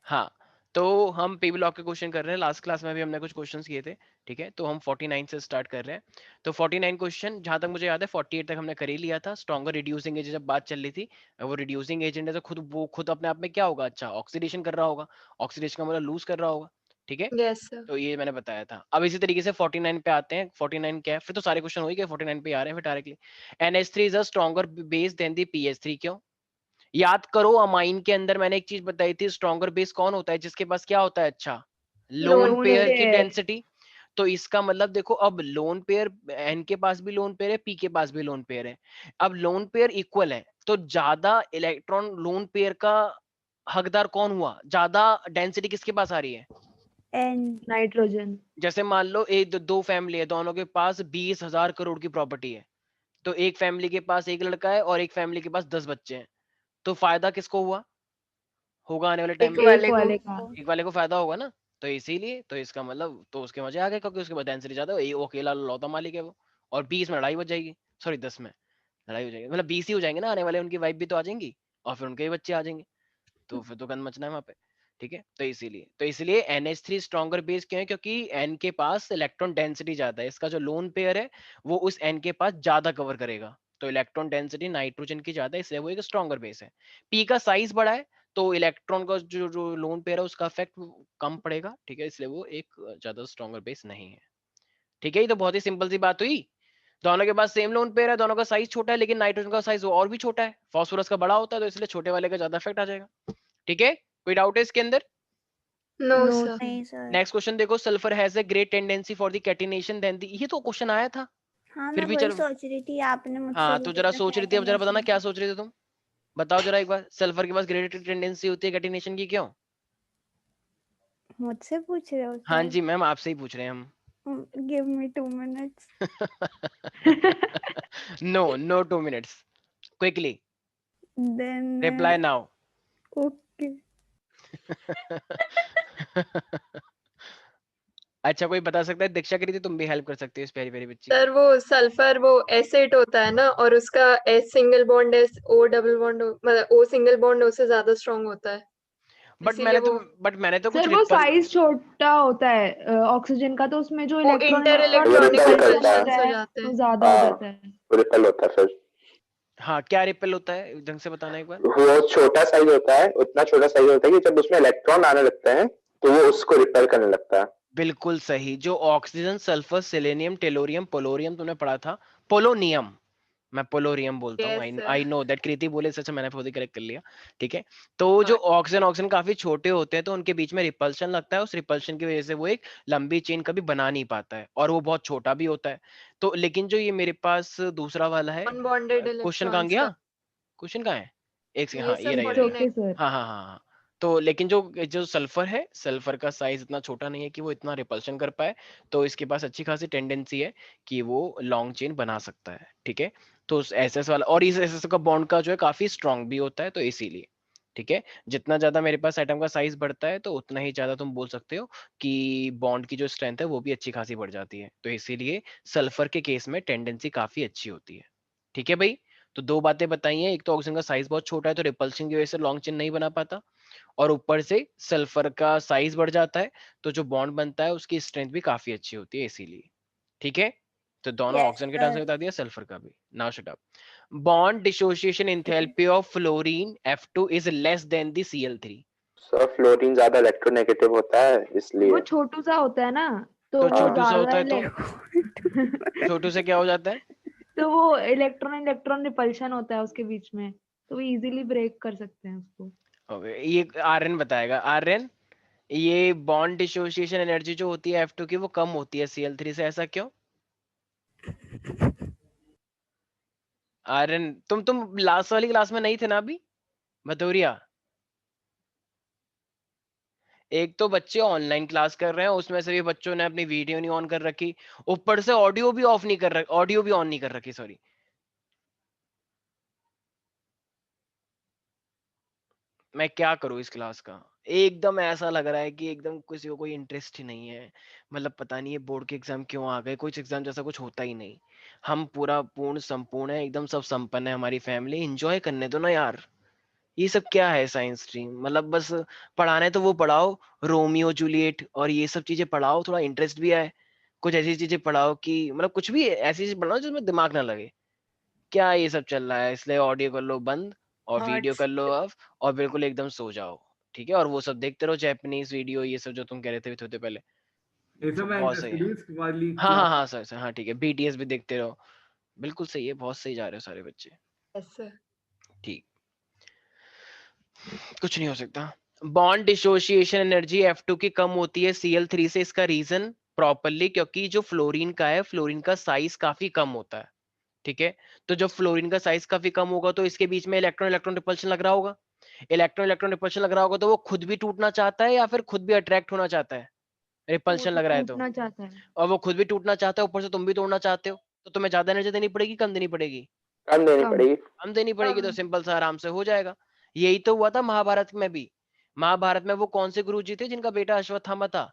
हाँ, तो हम पी ब्लॉक के क्वेश्चन कर रहे हैं। लास्ट क्लास में भी हमने कुछ क्वेश्चंस किए थे, ठीक है। तो हम 49 से स्टार्ट कर रहे हैं। तो 49 क्वेश्चन जहां तक मुझे याद है 48 तक हमने कर ही लिया था। स्ट्रॉन्गर रिड्यूसिंग एजेंट जब बात चल रही थी, वो रिड्यूसिंग एजेंट है तो खुद अपने आप में क्या होगा, अच्छा ऑक्सीडेशन कर रहा होगा। ऑक्सीडेशन का मतलब लूज कर रहा होगा, ठीक है। Yes sir. तो ये मैंने बताया था। अब इसी तरीके से 49 पे आते हैं। 49 क्या है, फिर तो सारे क्वेश्चन हो ही गए, 49 पे आ रहे हैं फिर directly. NH3 is a stronger base than the PH3, क्यों? याद करो, अमाइन के अंदर मैंने एक चीज बताई थी, स्ट्रॉन्गर बेस कौन होता है, जिसके पास क्या होता है, अच्छा लोन लोन पेयर पेयर। की डेंसिटी। तो इसका मतलब देखो, अब लोन पेयर एन के पास भी लोन पेयर है, पी के पास भी लोन पेयर है। अब लोन पेयर इक्वल है तो ज्यादा इलेक्ट्रॉन लोन पेयर का हकदार कौन हुआ, ज्यादा डेंसिटी किसके पास आ रही है? एन। नाइट्रोजन। जैसे मान लो दो फैमिली है, दोनों के पास 20,000 करोड़ की प्रॉपर्टी है। तो एक फैमिली के पास एक लड़का है और एक फैमिली के पास 10 बच्चे हैं। तो फायदा किसको हुआ होगा आने वाले टाइम एक में? वाले को। वाले का। एक वाले को फायदा होगा ना। तो इसीलिए तो इसका मतलब तो उसके मजे आ गए, क्योंकि उसके बाद डेंसिटी ज्यादा है, वो अकेला लौता मालिक है वो। और 20 में लड़ाई हो जाएगी, सॉरी 10 में लड़ाई हो जाएगी, मतलब 20 ही हो जाएंगे ना आने वाले, उनकी वाइफ भी तो आ जाएंगी और फिर उनके भी बच्चे आ जाएंगे। तो फिर तो गंद मचना है वहां पे, ठीक है। तो इसलिए NH3 स्ट्रॉन्गर बेस क्यों है, क्योंकि N के पास इलेक्ट्रॉन डेंसिटी ज्यादा है। इसका जो लोन पेयर है वो उस N के पास ज्यादा कवर करेगा। तो इलेक्ट्रॉन डेंसिटी नाइट्रोजन की ज्यादा है, इसलिए वो एक स्ट्रॉन्गर बेस है। P का साइज बड़ा है तो इलेक्ट्रॉन का जो लोन पेयर है उसका इफेक्ट कम पड़ेगा, ठीक है। इसलिए वो एक ज्यादा स्ट्रॉन्गर बेस नहीं है, ठीक है। ये तो बहुत ही सिंपल सी बात हुई। दोनों के पास सेम लोन पेयर है, दोनों का साइज छोटा है, लेकिन नाइट्रोजन का साइज और भी छोटा है, फास्फोरस का बड़ा होता है, तो इसलिए छोटे वाले का ज्यादा इफेक्ट आ जाएगा, ठीक है। कोई डाउट है इसके अंदर? No no sir. नहीं सर। नेक्स्ट क्वेश्चन देखो, sulphur has a great tendency for the catenation than the, ये तो क्वेश्चन आया था। हाँ, फिर मैं भी वही चलो, सोच रही थी, आपने मुझसे हाँ तो पूछा जरा था सोच रही थी, अब जरा बताना कैटेनेशन क्या का। सोच रही थी तुम, बताओ जरा एक बार। सल्फर के पास ग्रेट टेंडेंसी होती है कैटिनेशन की, क्यों? मुझसे पूछ रहे हो हाँ सर? जी मैम, आपसे ही पूछ रहे हैं हम। Give me 2 minutes। No no 2 minutes, quickly then reply now. Okay. अच्छा, कोई बता सकता है? दीक्षा करी थी, तुम भी हेल्प कर सकते हो इस प्यारी प्यारी बच्ची की। सर वो सल्फर वो एसिड होता है ना, और उसका S single bond S O double bond मतलब ओ सिंगल बॉन्ड उससे ज्यादा स्ट्रांग होता है, बट इसीलिए मैंने तो वो बट मैंने तो कुछ सर वो रिपल, साइज छोटा होता है ऑक्सीजन का, तो उसमें जो वो electron inter electron electronic repulsion करता है। होता रिपल्शंस हो है जाते वो हैं। ज्यादा हो जाता है। रिपल होता है फिर। हाँ क्या रिपल होता है, ढंग से बताना एक बार। वो छोटा साइज होता है, उतना छोटा साइज होता है कि जब उसमें इलेक्ट्रॉन आने लगते हैं तो वो उसको रिपेल करने लगता है। बिल्कुल सही, जो oxygen, sulphur, selenium, tellurium, polorium तुमने पढ़ा था, पोलोनियम, मैं पोलोरियम बोलता हूँ। Yes sir. I know that, Kriti बोले सच, मैंने खुद ही करेक्ट कर लिया, ठीक है। तो जो हाँ। ऑक्सीजन ऑक्सीजन काफी छोटे होते हैं तो उनके बीच में रिपल्शन लगता है, उस रिपल्शन की वजह से वो एक लंबी चेन कभी बना नहीं पाता है, और वो बहुत छोटा भी होता है। तो लेकिन जो ये मेरे पास दूसरा वाला है, अनबॉन्डेड क्वेश्चन कहाँ इलेक्ट्रॉन्स गया, का। क्वेश्चन कहाँ है, एक सेकंड, ये हाँ ये सब रही इट्स रही। ओके 49। सर। हाँ हाँ हाँ हाँ। तो लेकिन जो जो सल्फर है, सल्फर का साइज इतना छोटा नहीं है कि वो इतना रिपल्शन कर पाए। तो इसके पास अच्छी खासी टेंडेंसी है कि वो लॉन्ग चेन बना सकता है, ठीक है। तो एसएस वाला, और इस एसएस का बॉन्ड का जो है काफी स्ट्रांग भी होता है, तो इसीलिए, ठीक है। जितना ज्यादा मेरे पास एटम का साइज बढ़ता है तो उतना ही ज्यादा तुम बोल सकते हो कि बॉन्ड की जो स्ट्रेंथ है वो भी अच्छी खासी बढ़ जाती है। तो इसीलिए सल्फर के केस में टेंडेंसी काफी अच्छी होती है, ठीक है भाई। तो दो बातें बताई हैं, एक तो ऑक्सीजन का साइज बहुत छोटा है तो रिपल्शन की वजह से लॉन्ग चेन नहीं बना पाता, और ऊपर से सल्फर का साइज बढ़ जाता है तो जो बॉन्ड बनता है उसकी स्ट्रेंथ भी काफी अच्छी होती है, इसीलिए, ठीक है। तो दोनों यस ऑक्सीजन के टर्म्स सर। में बता दिया, सल्फर का भी। Now shut up. Bond dissociation enthalpy of fluorine F2 is less than the Cl3। Sir fluorine ज्यादा इलेक्ट्रोनेगेटिव होता है वो इसलिए। छोटू सा होता है ना, तो तो वो हाँ। छोटू सा ज्यादा होता है तो छोटू से क्या हो जाता है? तो वो इलेक्ट्रॉन इलेक्ट्रॉन रिपल्शन होता है उसके बीच में, तो वो इजीली ब्रेक कर सकते हैं उसको। ओके, ये आर्यन बताएगा। आर्यन, ये बॉन्ड डिसोसिएशन एनर्जी जो होती है F2 की वो कम होती है Cl3 से, ऐसा क्यों? आर्यन, तुम लास्ट वाली क्लास में नहीं थे ना अभी, भदौरिया? एक तो बच्चे ऑनलाइन क्लास कर रहे हैं, उसमें से भी बच्चों ने अपनी वीडियो नहीं ऑन कर रखी, ऊपर से ऑडियो भी ऑफ नहीं कर रखी, ऑडियो भी ऑन नहीं कर रखी, सॉरी। मैं क्या करूँ इस क्लास का, एकदम ऐसा लग रहा है कि एकदम किसी को कोई इंटरेस्ट ही नहीं है। मतलब पता नहीं ये बोर्ड के एग्जाम क्यों आ गए, कुछ एग्जाम जैसा कुछ होता ही नहीं। हम पूरा पूर्ण संपूर्ण है, एकदम सब संपन्न है, हमारी फैमिली, एंजॉय करने दो ना यार। ये सब क्या है साइंस स्ट्रीम? मतलब बस पढ़ाना है तो वो पढ़ाओ, रोमियो जूलियट और ये सब चीजें पढ़ाओ, थोड़ा इंटरेस्ट भी आए। कुछ ऐसी चीजें पढ़ाओ कि मतलब कुछ भी ऐसी चीज पढ़ाओ जिसमें दिमाग ना लगे। क्या ये सब चल रहा है? इसलिए ऑडियो कर लो बंद और वीडियो कर लो ऑफ और बिल्कुल एकदम सो जाओ, ठीक है? और वो सब देखते रहो, जापानीज वीडियो, ये सब जो तुम कह रहे थे थोड़े पहले, ये सब मैं बहुत सही है। इंटरेस्टेड वाली हाँ हाँ क्लास। हाँ सर सर, हाँ ठीक है, बीटीएस भी देखते रहो, बिल्कुल सही है, बहुत सही जा रहे हो सारे बच्चे, ऐसा ठीक। कुछ नहीं हो सकता। बॉन्ड डिसोसिएशन एनर्जी F2 की कम होती है Cl3 से, इसका रीजन प्रॉपरली क्योंकि जो फ्लोरीन का है, फ्लोरीन का साइज काफी कम होता है, ठीक है? तो जब फ्लोरीन का साइज काफी कम होगा तो इसके बीच में इलेक्ट्रॉन इलेक्ट्रॉन रिपल्शन लग रहा होगा, इलेक्ट्रॉन इलेक्ट्रॉन रिपल्शन लग रहा होगा तो वो खुद भी टूटना चाहता है या फिर खुद भी अट्रैक्ट होना चाहता है? वो रिपल्शन तो लग रहा है तो, टूटना चाहता है। और वो खुद भी टूटना चाहता है, ऊपर से तुम भी तोड़ना चाहते हो, तो तुम्हें ज्यादा एनर्जी देनी पड़ेगी, कम देनी पड़ेगी? कम देनी कम। पड़ेगी। कम देनी पड़ेगी, तो कम। सिंपल सा आराम से हो जाएगा। यही तो हुआ था महाभारत में भी। महाभारत में वो कौन से गुरुजी थे जिनका बेटा अश्वत्थामा था?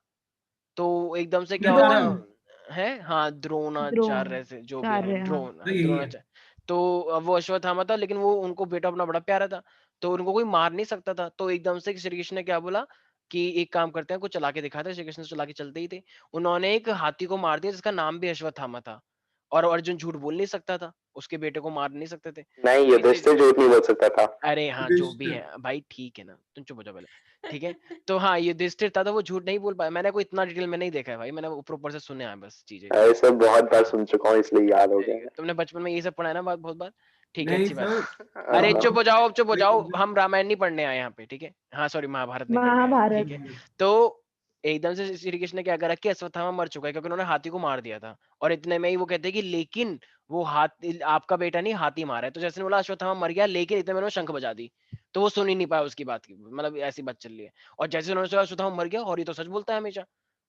तो एकदम से क्या होता है, हाँ द्रोणाचार्य से, जो भी है, द्रोणाचार्य, हाँ। द्रोणाचार्य। तो अब वो अश्वत्थामा था, लेकिन वो उनको बेटा अपना बड़ा प्यारा था, तो उनको कोई मार नहीं सकता था। तो एकदम से श्री कृष्ण ने क्या बोला कि एक काम करते हैं, कुछ चला के दिखाते हैं। श्री कृष्ण चला के चलते ही थे, उन्होंने एक हाथी को मार दिया जिसका नाम भी अश्वत्थामा था, और अर्जुन झूठ बोल नहीं सकता था, उसके बेटे को मार नहीं सकते थे। नहीं, तो युधिष्ठिर झूठ नहीं बोल सकता था। अरे हाँ, जो भी है भाई, ठीक है ना, तुम चुप हो जाओ पहले, ठीक है? तो हाँ, युधिष्ठिर था तो वो झूठ नहीं बोल पाया। मैंने कोई इतना डिटेल में नहीं देखा है भाई, मैंने ऊपर ऊपर से सुने हैं बस चीजें। ये सब बहुत बार हाँ, सुन चुका हूँ इसलिए याद हो वेरी गया गुड, तुमने बचपन में ये सब पढ़ा है ना, बात बहुत बार, ठीक है, नहीं अच्छी बात है। सर, अरे चुप हो जाओ, चुप हो जाओ, नहीं, हम रामायण नहीं पढ़ने आए यहाँ पे, ठीक है? हाँ सॉरी, महाभारत नहीं पढ़ने आए, महाभारत। ठीक है? तो एकदम से श्री कृष्ण ने क्या करा कि अश्वत्थामा मर चुका है क्योंकि उन्होंने हाथी को मार दिया था, और इतने में ही वो कहते हैं कि लेकिन वो हाथी आपका बेटा नहीं, हाथी मारा है। तो जैसे बोला अश्वत्थामा मर गया, लेकिन इतने में उन्होंने शंख बजा दी, तो वो सुन ही नहीं पाया उसकी बात की, मतलब ऐसी बात चल रही है। और जैसे उन्होंने सोचा अश्वत्थामा मर गया, और ये तो सच बोलता है हमेशा,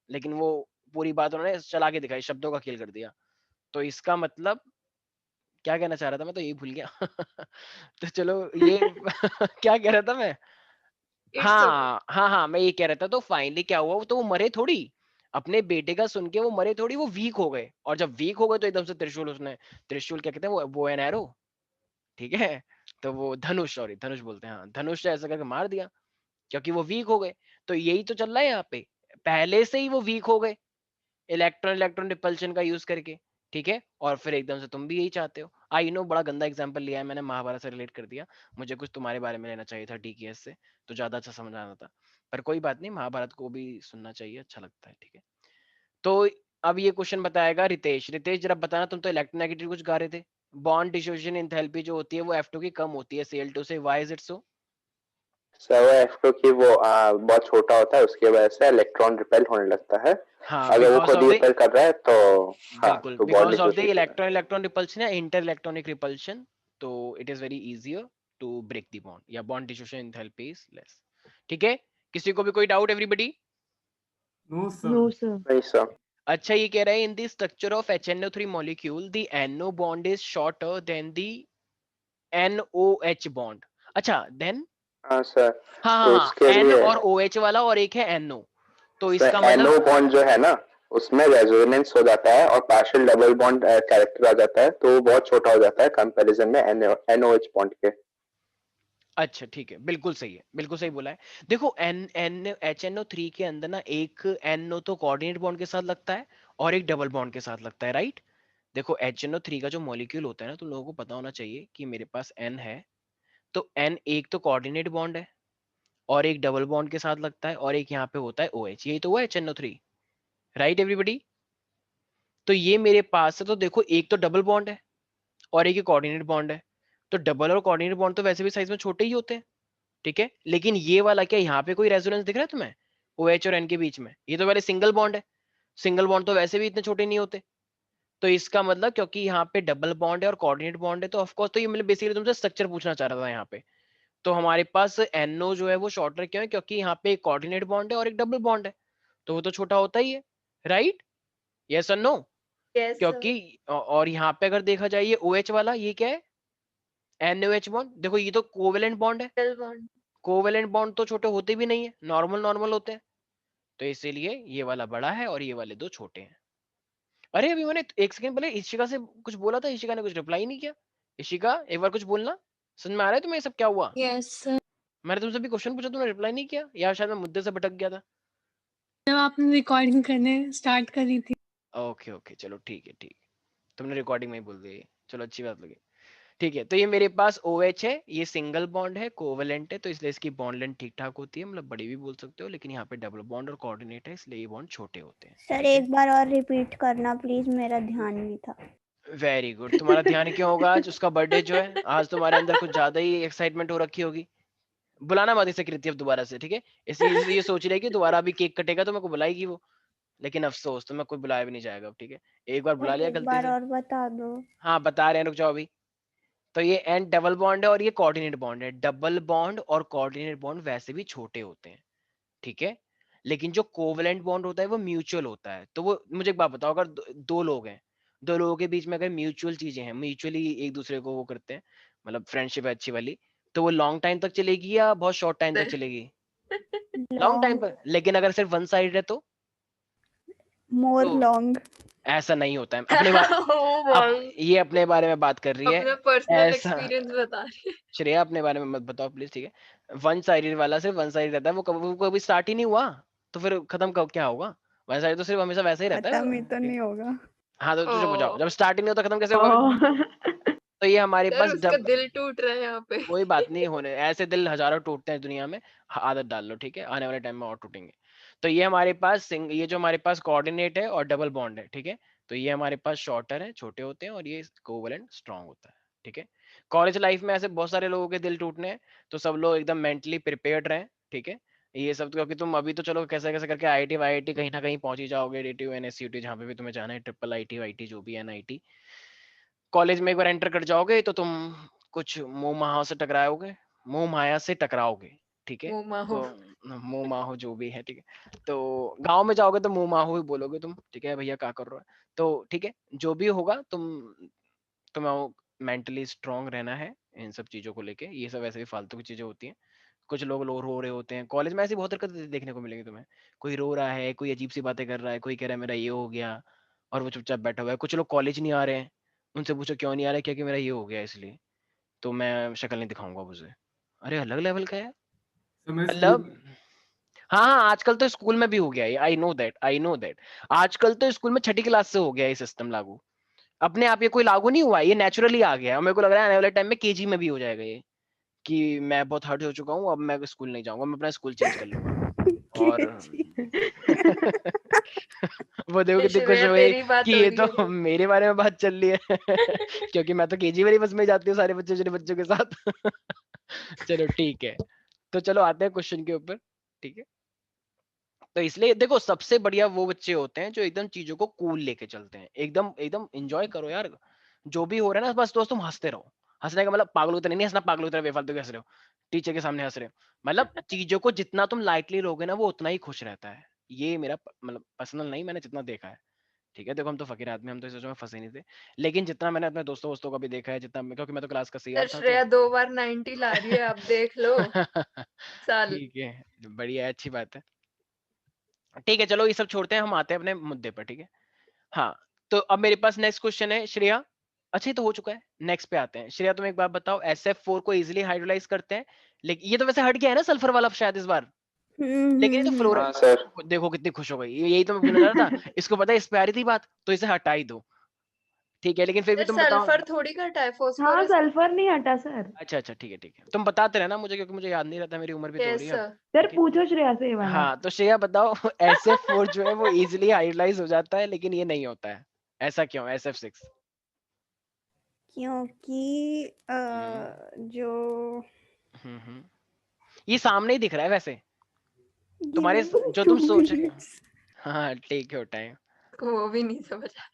लेकिन वो पूरी बात उन्होंने चला के दिखाई, शब्दों का खेल कर दिया। तो इसका मतलब क्या कहना चाह रहा था, मैं तो यही भूल गया। तो चलो ये क्या कह रहा था मैं? It's okay. हाँ, मैं ये कह रहा था, तो फाइनली क्या हुआ, तो वो मरे थोड़ी, अपने बेटे का सुन के वो मरे थोड़ी, वो वीक हो गए, और जब वीक हो गए तो एकदम से त्रिशूल, उसने त्रिशूल क्या कहते हैं, वो एन एरो, ठीक है? तो वो धनुष, सॉरी धनुष बोलते हैं, हाँ धनुष से ऐसा करके मार दिया, क्योंकि वो वीक हो गए। तो यही तो चल रहा है यहाँ पे, पहले से ही वो वीक हो गए इलेक्ट्रॉन इलेक्ट्रॉन रिपल्शन का यूज करके, ठीक है? और फिर एकदम से तुम भी यही चाहते हो। आई नो, बड़ा गंदा एग्जांपल लिया है मैंने, महाभारत से रिलेट कर दिया, मुझे कुछ तुम्हारे बारे में लेना चाहिए था डीकेएस से, तो ज्यादा अच्छा समझ आना था। पर कोई बात नहीं, महाभारत को भी सुनना चाहिए, अच्छा लगता है, ठीक है? तो अब ये क्वेश्चन बताएगा रितेश। रितेश जरा बताना, तुम तो इलेक्ट्रोनेगेटिव कुछ गा रहे थे। बॉन्ड डिसोसिएशन एंथैल्पी जो होती है वो F2 की कम होती है Cl2 से, why is it so? Sir वो F2 की वो बहुत छोटा होता है, उसकी वजह से इलेक्ट्रॉन रिपेल होने लगता है। हाँ, अगर वो बिकॉज खुद ऑफ ही द, रिपेल कर रहा है तो हाँ, बिल्कुल, तो bond because of the dissociation है। इलेक्ट्रॉन इलेक्ट्रॉन रिपल्शन या इंटर इलेक्ट्रॉनिक रिपल्शन, तो it is very easier to break the bond, या bond dissociation enthalpy is less, ठीक है? किसी को भी कोई doubt? Everybody? No no sir. Sir. नहीं सर। अच्छा, ये कह रहा है in the structure of HNO3 molecule the NO bond is shorter than the NOH bond. अच्छा, देन हाँ सर, हाँ तो हाँ उसके N लिए और OH वाला, और एक है NO, तो उसमें इसका NO मतलब बॉन्ड जो है ना, उसमें रेजोनेंस हो जाता है और पार्शियल डबल बॉन्ड कैरेक्टर आ जाता है, तो वो बहुत छोटा हो जाता है कंपैरिजन में NOH बॉन्ड के। अच्छा ठीक है, बिल्कुल सही है, बिल्कुल सही बोला है। देखो HNO3 के अंदर ना एक NO तो कोऑर्डिनेट बॉन्ड के साथ लगता है और एक डबल बॉन्ड के साथ लगता है, राइट? देखो HNO3 का जो मॉलिक्यूल होता है ना, तुम लोगों को पता होना चाहिए कि मेरे पास N है, तो N एक तो कोऑर्डिनेट बॉन्ड है और एक डबल बॉन्ड के साथ लगता है, और एक यहाँ पे होता है OH, यही तो हुआ HNO3, राइट एवरीबॉडी? तो ये मेरे पास है, तो देखो एक तो डबल बॉन्ड है और एक ही कोऑर्डिनेट बॉन्ड है, तो डबल और कोऑर्डिनेट बॉन्ड तो वैसे भी साइज में छोटे ही होते हैं, ठीक है? लेकिन ये वाला क्या, यहाँ पे कोई रेजोनेंस दिख रहा है तुम्हें OH और N के बीच में? ये तो पहले सिंगल बॉन्ड है, सिंगल बॉन्ड तो वैसे भी इतने छोटे नहीं होते। तो इसका मतलब क्योंकि यहाँ पे डबल बॉन्ड है और कोऑर्डिनेट बॉन्ड है, तो ऑफ कोर्स, तो ये मतलब बेसिकली तुमसे स्ट्रक्चर पूछना चाह रहा था यहाँ पे। तो हमारे पास NO जो है वो शॉर्टर क्यों है? क्योंकि यहाँ पे एक कोऑर्डिनेट बॉन्ड है और एक डबल बॉन्ड है, तो वो तो छोटा होता ही है, राइट? यस और नो? Yes sir. क्योंकि और यहाँ पे अगर देखा जाए ये OH वाला, ये क्या है? NOH bond. देखो ये तो कोवेलेंट बॉन्ड है, डबल बॉन्ड। कोवेलेंट बॉन्ड तो छोटे होते भी नहीं है, नॉर्मल नॉर्मल होते हैं, तो इसीलिए ये वाला बड़ा है और ये वाले दो छोटे हैं। अरे अभी मैंने एक सेकंड पहले इशिका से कुछ बोला था, इशिका ने कुछ रिप्लाई नहीं किया। इशिका, एक बार कुछ बोलना, समझ में आ रहा है तुम्हें ये सब क्या हुआ? Yes sir. मैंने तुमसे भी क्वेश्चन पूछा, तुमने रिप्लाई नहीं किया, या शायद मैं मुद्दे से भटक गया था। जब आपने रिकॉर्डिंग करने स्टार्ट करी थी। ओके ओके, चलो ठीक है ठीक है, तुमने रिकॉर्डिंग में ही बोल दिया, चलो अच्छी बात लगी। ठीक है, तो ये मेरे पास OH है, ये सिंगल बॉन्ड है, कोवेलेंट है, तो इसलिए इसकी बॉन्ड लेंथ ठीक ठाक होती है, मतलब बड़ी भी बोल सकते हो, लेकिन यहाँ पे डबल बॉन्ड और कोऑर्डिनेट है, इसलिए ये बॉन्ड छोटे होते हैं। सर ठीक है, एक बार और रिपीट करना प्लीज, मेरा ध्यान नहीं था। Very good. तुम्हारा ध्यान क्यों होगा, आज उसका बर्थडे जो है, आज तुम्हारे अंदर कुछ ज्यादा ही एक्साइटमेंट हो रखी होगी। बुलाना मत इसे कृति अब दोबारा से, ठीक है। इसलिए ये सोच रही है कि दोबारा अभी केक कटेगा तो मेरे को बुलाएगी वो, लेकिन अफसोस, तो मैं कोई बुलाया भी नहीं जाएगा अब, ठीक है। एक बार बुला सर लिया एक गलती बार से। और बता दो। हाँ बता रहे हैं, रुक जाओ अभी। तो ये एंड डबल बॉन्ड है और ये कोऑर्डिनेट बॉन्ड है। डबल बॉन्ड और कोऑर्डिनेट बॉन्ड वैसे भी छोटे होते हैं, ठीक है, लेकिन जो कोवेलेंट बॉन्ड होता है वो म्यूचुअल होता है। तो वो मुझे एक बात बताओ, अगर दो लोग हैं, दो लोगों के बीच में अगर म्यूचुअल चीजें हैं, म्यूचुअली एक दूसरे को वो करते हैं, मतलब फ्रेंडशिप है अच्छी वाली, तो वो लॉन्ग टाइम तक चलेगी या बहुत शॉर्ट टाइम तक चलेगी? लॉन्ग टाइम लॉन्ग, पर। लेकिन अगर सिर्फ वन साइड है तो मोर तो लॉन्ग। ऐसा नहीं होता है। अपने बारे अब ये अपने बारे में बात कर रही है, अपना पर्सनल ऐसा एक्सपीरियंस बता रही है। श्रेया अपने बारे में मत बताओ प्लीज, ठीक है। वन साइडेड वाला सिर्फ वन साइड रहता है, वो कभी स्टार्ट ही नहीं हुआ, तो फिर खत्म कब क्या होगा? वन साइड तो सिर्फ हमेशा वैसा ही रहता खत्म ही है। तो नहीं होगा। हाँ तो चुप हो जाओ, ओह, जब स्टार्ट ही नहीं होता खत्म कैसे होगा फिर? तो ये हमारे सर पास उसका दिल टूट रहा है यहाँ पे। कोई बात नहीं, होने ऐसे दिल हजारों टूटते हैं दुनिया में, आदत डाल लो, ठीक है, आने वाले टाइम में और टूटेंगे। तो ये हमारे पास ये जो हमारे पास कोऑर्डिनेट है और डबल बॉन्ड है, ठीक है, तो ये हमारे पास शॉर्टर है, छोटे होते हैं, और ये कोवेलेंट स्ट्रांग होता है, ठीक है। कॉलेज लाइफ में ऐसे बहुत सारे लोगों के दिल टूटने हैं, तो सब लोग एकदम मेंटली प्रिपेयर्ड रहें, ठीक है। ये सब, क्योंकि तुम अभी तो चलो कैसे कैसे करके IIT वाईआईटी कहीं ना कहीं पहुंच ही जाओगे, DTU NSCUT जहाँ पे भी तुम्हें जाना है, ट्रिपल IT वाईटी जो भी है, NIT कॉलेज में एक बार एंटर कर जाओगे तो तुम कुछ मोह माया से टकराओगे, मोह माया से टकराओगे, ठीक है। मुंह माहो। तो मोह माहो जो भी है, ठीक है। तो गांव में जाओगे तो मोह माहो ही बोलोगे तुम, ठीक है, भैया क्या कर रहे हो, तो ठीक है, जो भी होगा तुम्हें मेंटली स्ट्रांग रहना है इन सब चीजों को लेके। ये सब ऐसे भी फालतू की चीजें होती हैं। कुछ लोग रो रहे होते हैं कॉलेज में, ऐसी बहुत हरकतें देखने को मिलेंगी तुम्हें। कोई रो रहा है, कोई अजीब सी बातें कर रहा है, कोई कह रहा है मेरा ये हो गया, और वो चुपचाप बैठा हुआ है। कुछ लोग कॉलेज नहीं आ रहे हैं, उनसे पूछो क्यों नहीं आ रहे, क्योंकि मेरा ये हो गया इसलिए, तो मैं शक्ल नहीं दिखाऊंगा उसे। अरे अलग लेवल का है तो मैं मतलब। स्कूल हाँ हाँ, आजकल तो स्कूल में भी हो गया है, आई नो दैट। आजकल तो स्कूल में छठी क्लास से हो गया है ये सिस्टम लागू। अपने आप ये कोई लागू नहीं हुआ, ये नेचुरली आ गया है, और मेरे को लग रहा है आने वाले टाइम में KG में भी हो जाएगा ये, कि मैं बहुत हर्ट हो चुका हूँ, अब मैं स्कूल नहीं जाऊंगा, मैं अपना स्कूल चेंज कर लूंगा। और वो देखो कितनी खुश श्रेया हो गई तेरी बात कि हो ये रही तो है। मेरे बारे में बात चल रही है क्योंकि मैं तो KG वाली बस में जाती हूँ सारे बच्चे छोटे बच्चों के साथ चलो ठीक है, तो चलो आते हैं क्वेश्चन के ऊपर, ठीक है। तो इसलिए देखो, सबसे बढ़िया वो बच्चे होते हैं जो एकदम चीजों को कूल लेके चलते हैं, एकदम एकदम एंजॉय करो यार, जो भी हो रहा है ना, बस दोस्त तुम हंसते रहो। हंसने का मतलब पागलों की तरह नहीं हंसना, पागलों की तरह बेफालतू के हंस रहे हो, टीचर के सामने हंस रहे हो, मतलब चीजों को जितना तुम लाइटली लोगे ना, वो उतना ही खुश रहता है। ये मेरा मतलब पर्सनल नहीं, मैंने जितना देखा है, ठीक है। देखो हम तो फकीर आदमी, हम तो इस चीजों में फंसे नहीं थे, लेकिन जितना मैंने अपने दोस्तों वोस्तों का भी देखा है, जितना, क्योंकि मैं तो क्लास का सर CR था श्रेया 2 बार 90 ला रही है, आप देख लो साल। ठीक है, बढ़िया है, अच्छी बात है, ठीक है। चलो ये सब छोड़ते हैं, हम आते हैं अपने मुद्दे पर, ठीक है। हाँ, तो अब मेरे पास नेक्स्ट क्वेश्चन है श्रेया। अच्छा ये तो हो चुका है, नेक्स्ट पे आते हैं। श्रेया तुम एक बात बताओ, SF4 को इजीली हाइड्रोलाइज करते हैं, लेकिन ये तो वैसे हट गया है ना सल्फर वाला शायद इस बार, लेकिन ये तो फ्लोर, हाँ सर। देखो कितनी खुश हो गई, यही तो मैं पूछना चाह रहा था इसको पता है इस पे आ रही थी बात, तो इसे हटा ही दो, ठीक है, लेकिन फिर भी सर तुम बताओ। सल्फर थोड़ी घटा है, हाँ फास्फोरस। सल्फर नहीं हटा सर। अच्छा अच्छा ठीक है ठीक है, तुम बताते रहना मुझे, क्योंकि मुझे याद नहीं रहता, मेरी उम्र भी तो हो रही है अब, कैसा? सर ठीक है। पूछो श्रेया से ये वाला। हाँ तो श्रेया बताओ SF4 जो है वो इजीली हाइड्रोलाइज हो जाता है, लेकिन ये नहीं होता है, ऐसा क्यों? SF6 क्योंकि जो ये सामने ही दिख रहा है वैसे तुम्हारे, Give me जो 2 तुम सोच रहे हो। minutes. हाँ टेक योर टाइम। वो भी नहीं समझ आ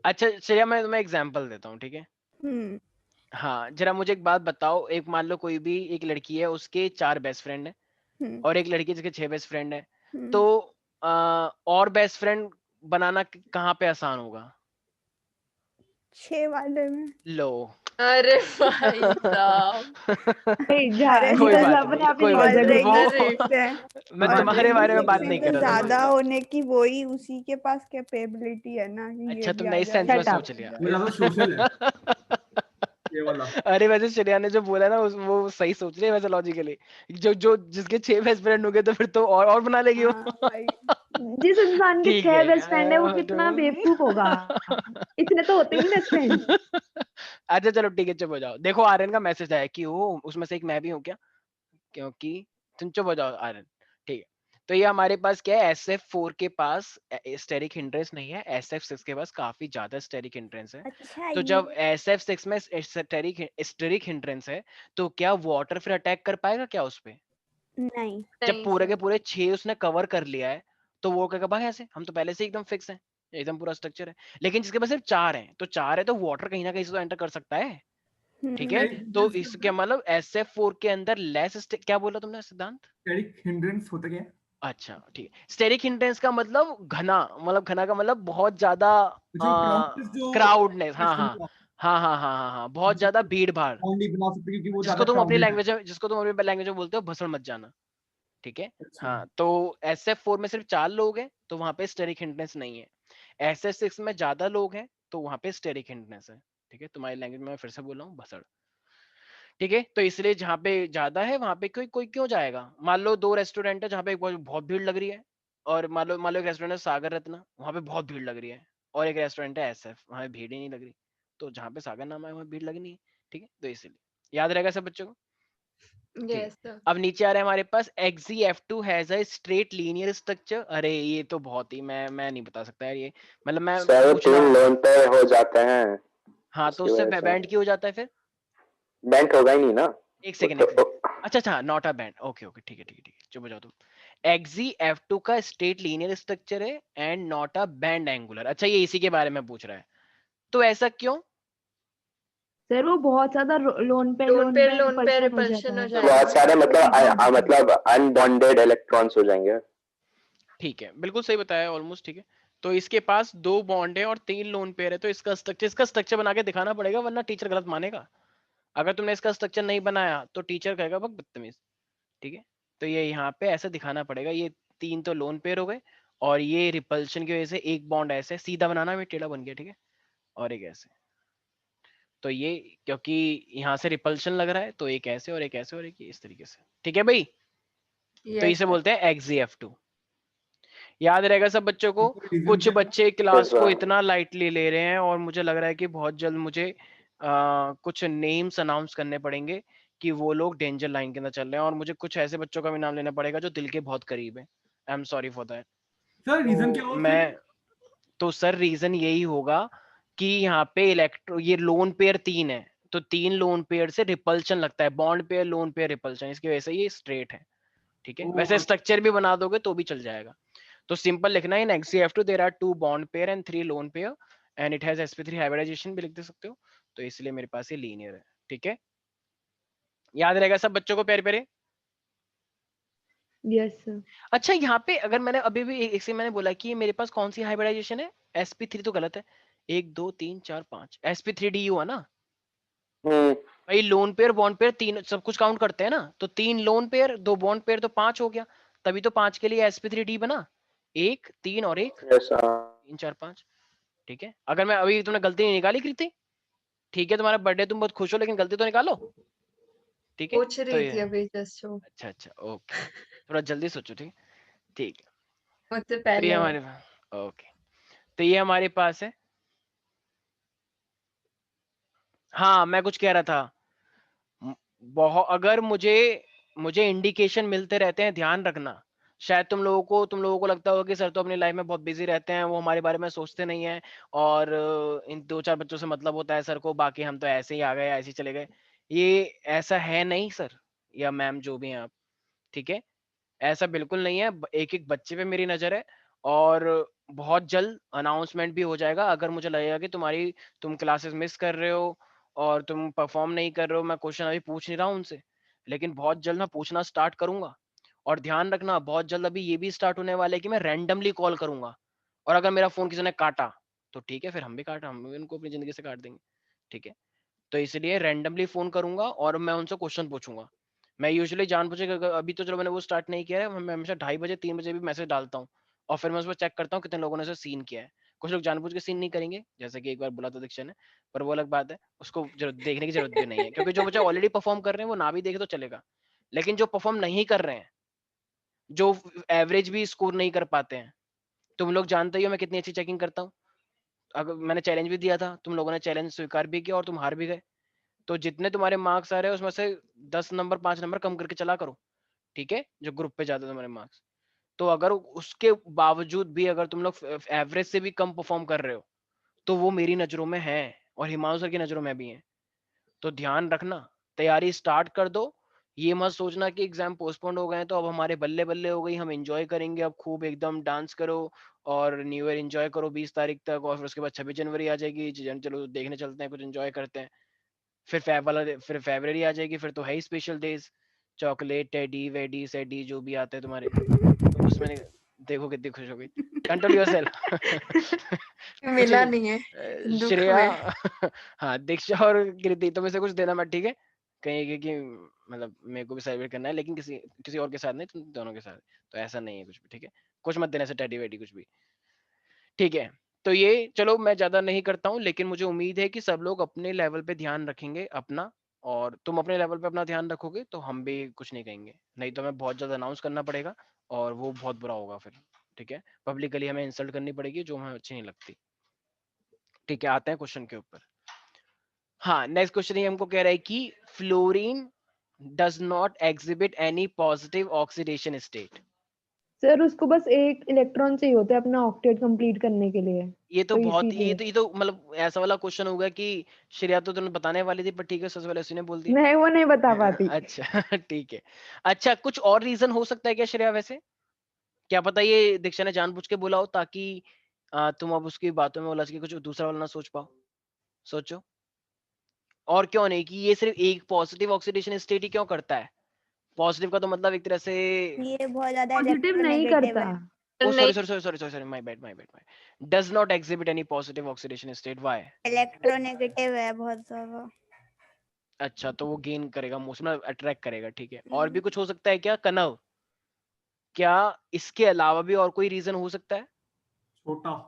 अच्छा श्रेया मैं तुम्हें एग्जांपल देता हूँ, ठीक है। हम्म हाँ जरा मुझे एक बात बताओ, एक मान लो कोई भी एक लड़की है, उसके 4 बेस्ट फ्रेंड है, हम्म और एक लड़की जिसके 6 बेस्ट फ्रेंड है, हम्म। तो और बेस्ट फ्रेंड बनाना कहाँ पे आसान होगा? 6 वाले में। लो अरे भाई साहब। कोई बात नहीं, कोई बात नहीं, वो मैं तुम्हारे बारे में बात नहीं कर रहा था। ज्यादा होने की वही उसी के पास कैपेबिलिटी है ना कि अच्छा ये भी तुमने आ इस सेंस में जाए। सोच लिया। वो ज्यादा सोशल है। ये वाला। अरे वैसे श्रेया ने जो बोला ना वो सही सोच रही है वैसे लॉजिकली। जो जिसके 6 बेस्ट फ्रेंड होंगे तो फिर तो और बना लेगी वो। हाँ भाई। जिस इंसान के ठीक 6 है बेस्ट फ्रेंड है वो कितना बेवकूफ होगा। इतने तो होते नहीं बेस्ट फ्रेंड। अच्छा चलो ठीक है, चुप हो जाओ। देखो आर्यन का मैसेज आया कि वो उसमें से एक मैं भी हूँ क्या, क्योंकि तुम चुप हो जाओ आर्यन। ठीक है, तो ये हमारे पास क्या है, SF4 के पास स्टेरिक हिंड्रेंस नहीं है, SF6 के पास काफी ज्यादा स्टेरिक हिंड्रेंस है। अच्छा तो ये जब SF6 में स्टेरिक हिंड्रेंस है तो क्या वाटर फिर अटैक कर पाएगा क्या उस पे? नहीं। जब नहीं पूरे सर। के पूरे 6 उसने कवर कर लिया है तो वो कहेगा भाई ऐसे हम तो पहले से एकदम फिक्स हैं, एकदम पूरा स्ट्रक्चर है। लेकिन जिसके पास सिर्फ 4 हैं, तो 4 है तो वाटर कहीं ना कहीं से तो एंटर कर सकता है, ठीक है। तो इसके मतलब SF4 के अंदर क्या बोला तुमने सिद्धांत? स्टेरिक हिंड्रेंस होता क्या है? अच्छा ठीक है, स्टेरिक हिंड्रेंस का मतलब घना, मतलब घना का मतलब बहुत ज्यादा जो crowd जो क्राउडनेस। हाँ हाँ का हाँ हाँ हाँ हाँ हाँ, बहुत ज्यादा भीड़ भाड़, बॉन्ड नहीं बना सकते क्योंकि वो जिसको ज्यादा तुम अपनी क्राउडेड है। लैंग्वेज में बोलते हो भसड़ मत जाना, ठीक है। अच्छा। हाँ तो SF4 में सिर्फ 4 लोग हैं तो वहां पे स्टेरिक हिंड्रेंस नहीं है। SF6 में ज्यादा लोग हैं तो वहां पे स्टेरिक हिंड्रेंस है, ठीक है। तुम्हारी लैंग्वेज में मैं फिर से बोल रहा हूँ भसड़, ठीक है। तो इसलिए जहाँ पे ज्यादा है वहां पे कोई कोई क्यों जाएगा? मान लो 2 रेस्टोरेंट है जहाँ पे बहुत बहुत भीड़ लग रही है, और मान लो एक रेस्टोरेंट है सागर रत्ना, वहां पे बहुत भीड़ लग रही है, और एक रेस्टोरेंट है SF, वहां पे भीड़ ही नहीं लग रही। तो जहाँ पे सागर नाम है वहां भीड़ लगनी है, ठीक है। तो इसलिए याद रहेगा सब बच्चों को, ठीक है। Yes sir. अब नीचे आ रहा है हमारे पास XeF2 has a straight linear structure. अरे ये तो बहुत ही मैं नहीं बता सकता यार, ये मतलब मैं सर वो पूछना 3 होगा। लोन पे हो जाते हैं, हाँ तो उसकी उससे वजह से बैंड क्यों हो जाता है फिर? बैंक होगा ही नहीं ना। एक वो सेकंड तो एक सेकंड, अच्छा अच्छा not a band, okay okay ठीक है ठीक है ठीक है, चुप हो जाओ तुम। XeF2 का स्ट्रेट लीनियर स्ट्रक्चर है and not a band angular. अच्छा ये इसी के बारे में पूछ रहा है, तो ऐसा क्यों? सर वो बहुत ज्यादा लोन पे लोन पे रिपल्शन हो जाता रिपल्शन हो है। जाएगा बहुत ना। सारे तो मतलब पिघल जाता है। मतलब अनबॉन्डेड इलेक्ट्रॉन्स हो जाएंगे। ठीक है बिल्कुल सही बताया, ऑलमोस्ट ठीक है। तो इसके पास 2 बॉन्ड है और 3 लोन पेयर है, तो इसका स्ट्रक्चर बना के दिखाना पड़ेगा वरना टीचर गलत मानेगा। अगर तुमने इसका स्ट्रक्चर नहीं बनाया तो टीचर कहेगा बक बदतमीज, ठीक है। तो ये यहाँ पे ऐसे दिखाना पड़ेगा, ये 3 तो लोन पेयर हो गए, और ये रिपल्शन की वजह से एक बॉन्ड ऐसे सीधा बनाना, में टेढ़ा बन गया, ठीक है। और एक ऐसे, तो ये क्योंकि यहाँ से रिपल्शन लग रहा है तो एक ऐसे और एक ऐसे और एक इस तरीके से, ठीक है भाई। तो यस इसे सर। बोलते हैं XeF2। याद रहेगा सब बच्चों को। रीजन कुछ क्या है? बच्चे क्लास Yes, को sir. इतना लाइटली ले रहे हैं और मुझे लग रहा है कि बहुत जल्द मुझे कुछ नेम्स अनाउंस करने पड़ेंगे कि वो लोग डेंजर लाइन के अंदर चल रहे हैं, और मुझे कुछ ऐसे बच्चों का भी नाम लेना पड़ेगा जो दिल के बहुत करीब है। I am sorry for that. Sir reason क्या तो हो मैं फिर? तो सर रीजन यही होगा कि यहाँ पे ये लोन पेयर 3 है, तो 3 लोन पेयर से रिपल्शन लगता है, bond pair lone pair repulsion, इसकी वजह से ये स्ट्रेट है, ठीक है। वैसे ओ, स्ट्रक्चर भी बना दोगे तो भी चल जाएगा। तो सिंपल लिखना है, in XeF2 there are 2 bond pair and 3 lone pair and it has sp3 hybridisation भी लिख दे सकते हो, तो इसलिए मेरे पास ये लीनियर है, ठीक है। याद रहेगा सब बच्चों को प्यारे प्यारे। Yes sir. अच्छा यहाँ पे अगर मैंने अभी भी एक से मैंने बोला कि ये मेरे पास कौन सी हाइब्रिडाइजेशन है, sp3 तो गलत है, 1 2 3 4 5 sp3du है ना हम्म, भाई। लोन पेयर बॉन्ड पेयर 3 सब कुछ काउंट करते हैं ना, तो 3 लोन पेयर 2 बॉन्ड पेयर तो 5 हो गया, तभी तो 5 के लिए sp3d बना, 1 3 और 1 yes, 3 4 5, ठीक है। अगर मैं अभी तुमने गलती नहीं निकाली कृति, ठीक है, तुम्हारा बर्थडे तुम बहुत खुश हो लेकिन गलती तो निकालो, ठीक है। पूछ तो रही ये थी अभी जस्ट वो अच्छा अच्छा ओके, थोड़ा जल्दी सोचो, ठीक ठीक है। मुझसे तो ये पहले है। हमारे ओके, तो ये हमारे पास है। हाँ मैं कुछ कह रहा था, बहुत अगर मुझे मुझे इंडिकेशन मिलते रहते हैं, ध्यान रखना। शायद तुम लोगों को लगता होगा कि सर तो अपनी लाइफ में बहुत बिजी रहते हैं, वो हमारे बारे में सोचते नहीं है, और इन 2 4 बच्चों से मतलब होता है सर को, बाकी हम तो ऐसे ही आ गए ऐसे ही चले गए। ये ऐसा है नहीं सर या मैम जो भी हैं आप, ठीक है। ऐसा बिल्कुल नहीं है, एक एक बच्चे पे मेरी नजर है, और बहुत जल्द अनाउंसमेंट भी हो जाएगा। अगर मुझे लगेगा कि तुम क्लासेस मिस कर रहे हो और तुम परफॉर्म नहीं कर रहे हो, मैं क्वेश्चन अभी पूछ नहीं रहा हूँ उनसे, लेकिन बहुत जल्द मैं पूछना स्टार्ट करूंगा। और ध्यान रखना बहुत जल्द अभी ये भी स्टार्ट होने वाला है कि मैं रैंडमली कॉल करूंगा, और अगर मेरा फोन किसी ने काटा तो ठीक है, फिर हम भी उनको अपनी जिंदगी से काट देंगे, ठीक है। तो इसलिए रैंडमली फोन करूंगा और मैं उनसे क्वेश्चन पूछूंगा। मैं यूजुअली जानबूझ के अभी तो चलो मैंने वो स्टार्ट नहीं किया है, मैं हमेशा 2:30 बजे 3 बजे भी मैसेज डालता हूँ, और फिर मैं उस पर चेक करता हूँ कितने लोगों ने उसे सीन किया है। कुछ लोग जानबूझ के सीन नहीं करेंगे, जैसे कि एक बार बोला था दीक्षा ने, पर वो अलग बात है, उसको देखने की जरूरत भी नहीं है, क्योंकि जो बच्चे ऑलरेडी परफॉर्म कर रहे हैं वो ना भी देखे तो चलेगा। लेकिन जो परफॉर्म नहीं कर रहे हैं, जो एवरेज भी स्कोर नहीं कर पाते हैं, तुम लोग जानते ही हो मैं कितनी अच्छी चेकिंग करता हूँ। अगर मैंने चैलेंज भी दिया था, तुम लोगों ने चैलेंज स्वीकार भी किया और तुम हार भी गए, तो जितने तुम्हारे मार्क्स आ रहे हैं उसमें से 10 नंबर 5 नंबर कम करके चला करो, ठीक है, जो ग्रुप पे जाते तुम्हारे मार्क्स। तो अगर उसके बावजूद भी अगर तुम लोग एवरेज से भी कम परफॉर्म कर रहे हो, तो वो मेरी नजरों में है और हिमांशु सर की नजरों में भी है। तो ध्यान रखना, तैयारी स्टार्ट कर दो। ये मत सोचना कि एग्जाम पोस्टपोन हो गए हैं तो अब हमारे बल्ले बल्ले हो गई, हम एंजॉय करेंगे अब खूब एकदम डांस करो और न्यू ईयर एंजॉय करो 20 तारीख तक, और फिर उसके बाद 26 जनवरी आ जाएगी, चलो देखने चलते हैं कुछ एंजॉय करते हैं, फिर फरवरी आ जाएगी, फिर तो है ही स्पेशल डेज, चॉकलेट टेडी वेडी सेडी जो भी आते हैं तुम्हारे, तो उसमें देखो कितनी खुश हो गई। Control yourself. मिला नहीं है दुख श्रेया में। हाँ दीक्षा और कृति तुम्हें से कुछ देना मत, ठीक है, कहीं कि मतलब मेरे को भी सेलिब्रेट करना है, लेकिन किसी किसी और के साथ नहीं, तुम दोनों के साथ, तो ऐसा नहीं है कुछ भी, ठीक है, कुछ मत देने से टेडी वेडी कुछ भी, ठीक है। तो ये चलो मैं ज्यादा नहीं करता हूँ, लेकिन मुझे उम्मीद है कि सब लोग अपने लेवल पे ध्यान रखेंगे अपना, और तुम अपने लेवल पे अपना ध्यान रखोगे तो हम भी कुछ नहीं कहेंगे, नहीं तो हमें बहुत ज्यादा अनाउंस करना पड़ेगा और वो बहुत बुरा होगा फिर, ठीक है, पब्लिकली हमें इंसल्ट करनी पड़ेगी जो हमें अच्छी नहीं लगती, ठीक है। आते हैं क्वेश्चन के ऊपर। हाँ, नेक्स्ट क्वेश्चन ये हमको कह रहा है कि fluorine does not exhibit any positive oxidation state. Sir उसको बस एक इलेक्ट्रॉन चाहिए होता है अपना ऑक्टेट कंप्लीट करने के लिए, ये तो बहुत इसीलिए। ये तो मतलब ऐसा वाला क्वेश्चन होगा कि श्रेया तो तुमने बताने वाली थी, पर ठीक है सबसे पहले उसने बोल दिया। मैं वो नहीं बता पाती। अच्छा ठीक है। अच्छा कुछ और रीजन हो सकता है क्या श्रेया, वैसे क्या पता ये दीक्षा ने जानबूझ के बोला हो ताकि तुम अब उसकी बातों में उलझ के कुछ दूसरा वाला ना सोच पाओ, सोचो। और क्यों नहीं, कि ये सिर्फ एक पॉजिटिव ऑक्सीडेशन स्टेट ही क्यों करता है, पॉजिटिव का तो मतलब एक तरह से, ये बहुत ज्यादा पॉजिटिव नहीं इलेक्ट्रोनेगेटिव करता। है। ओ नहीं, sorry my bad does not exhibit any positive oxidation state, why? Electronegative है बहुत ज्यादा। अच्छा तो वो गेन करेगा, उसमें अट्रैक्ट करेगा, ठीक है। और भी कुछ हो सकता है क्या कनव, क्या इसके अलावा भी और कोई रीजन हो सकता है? छोटा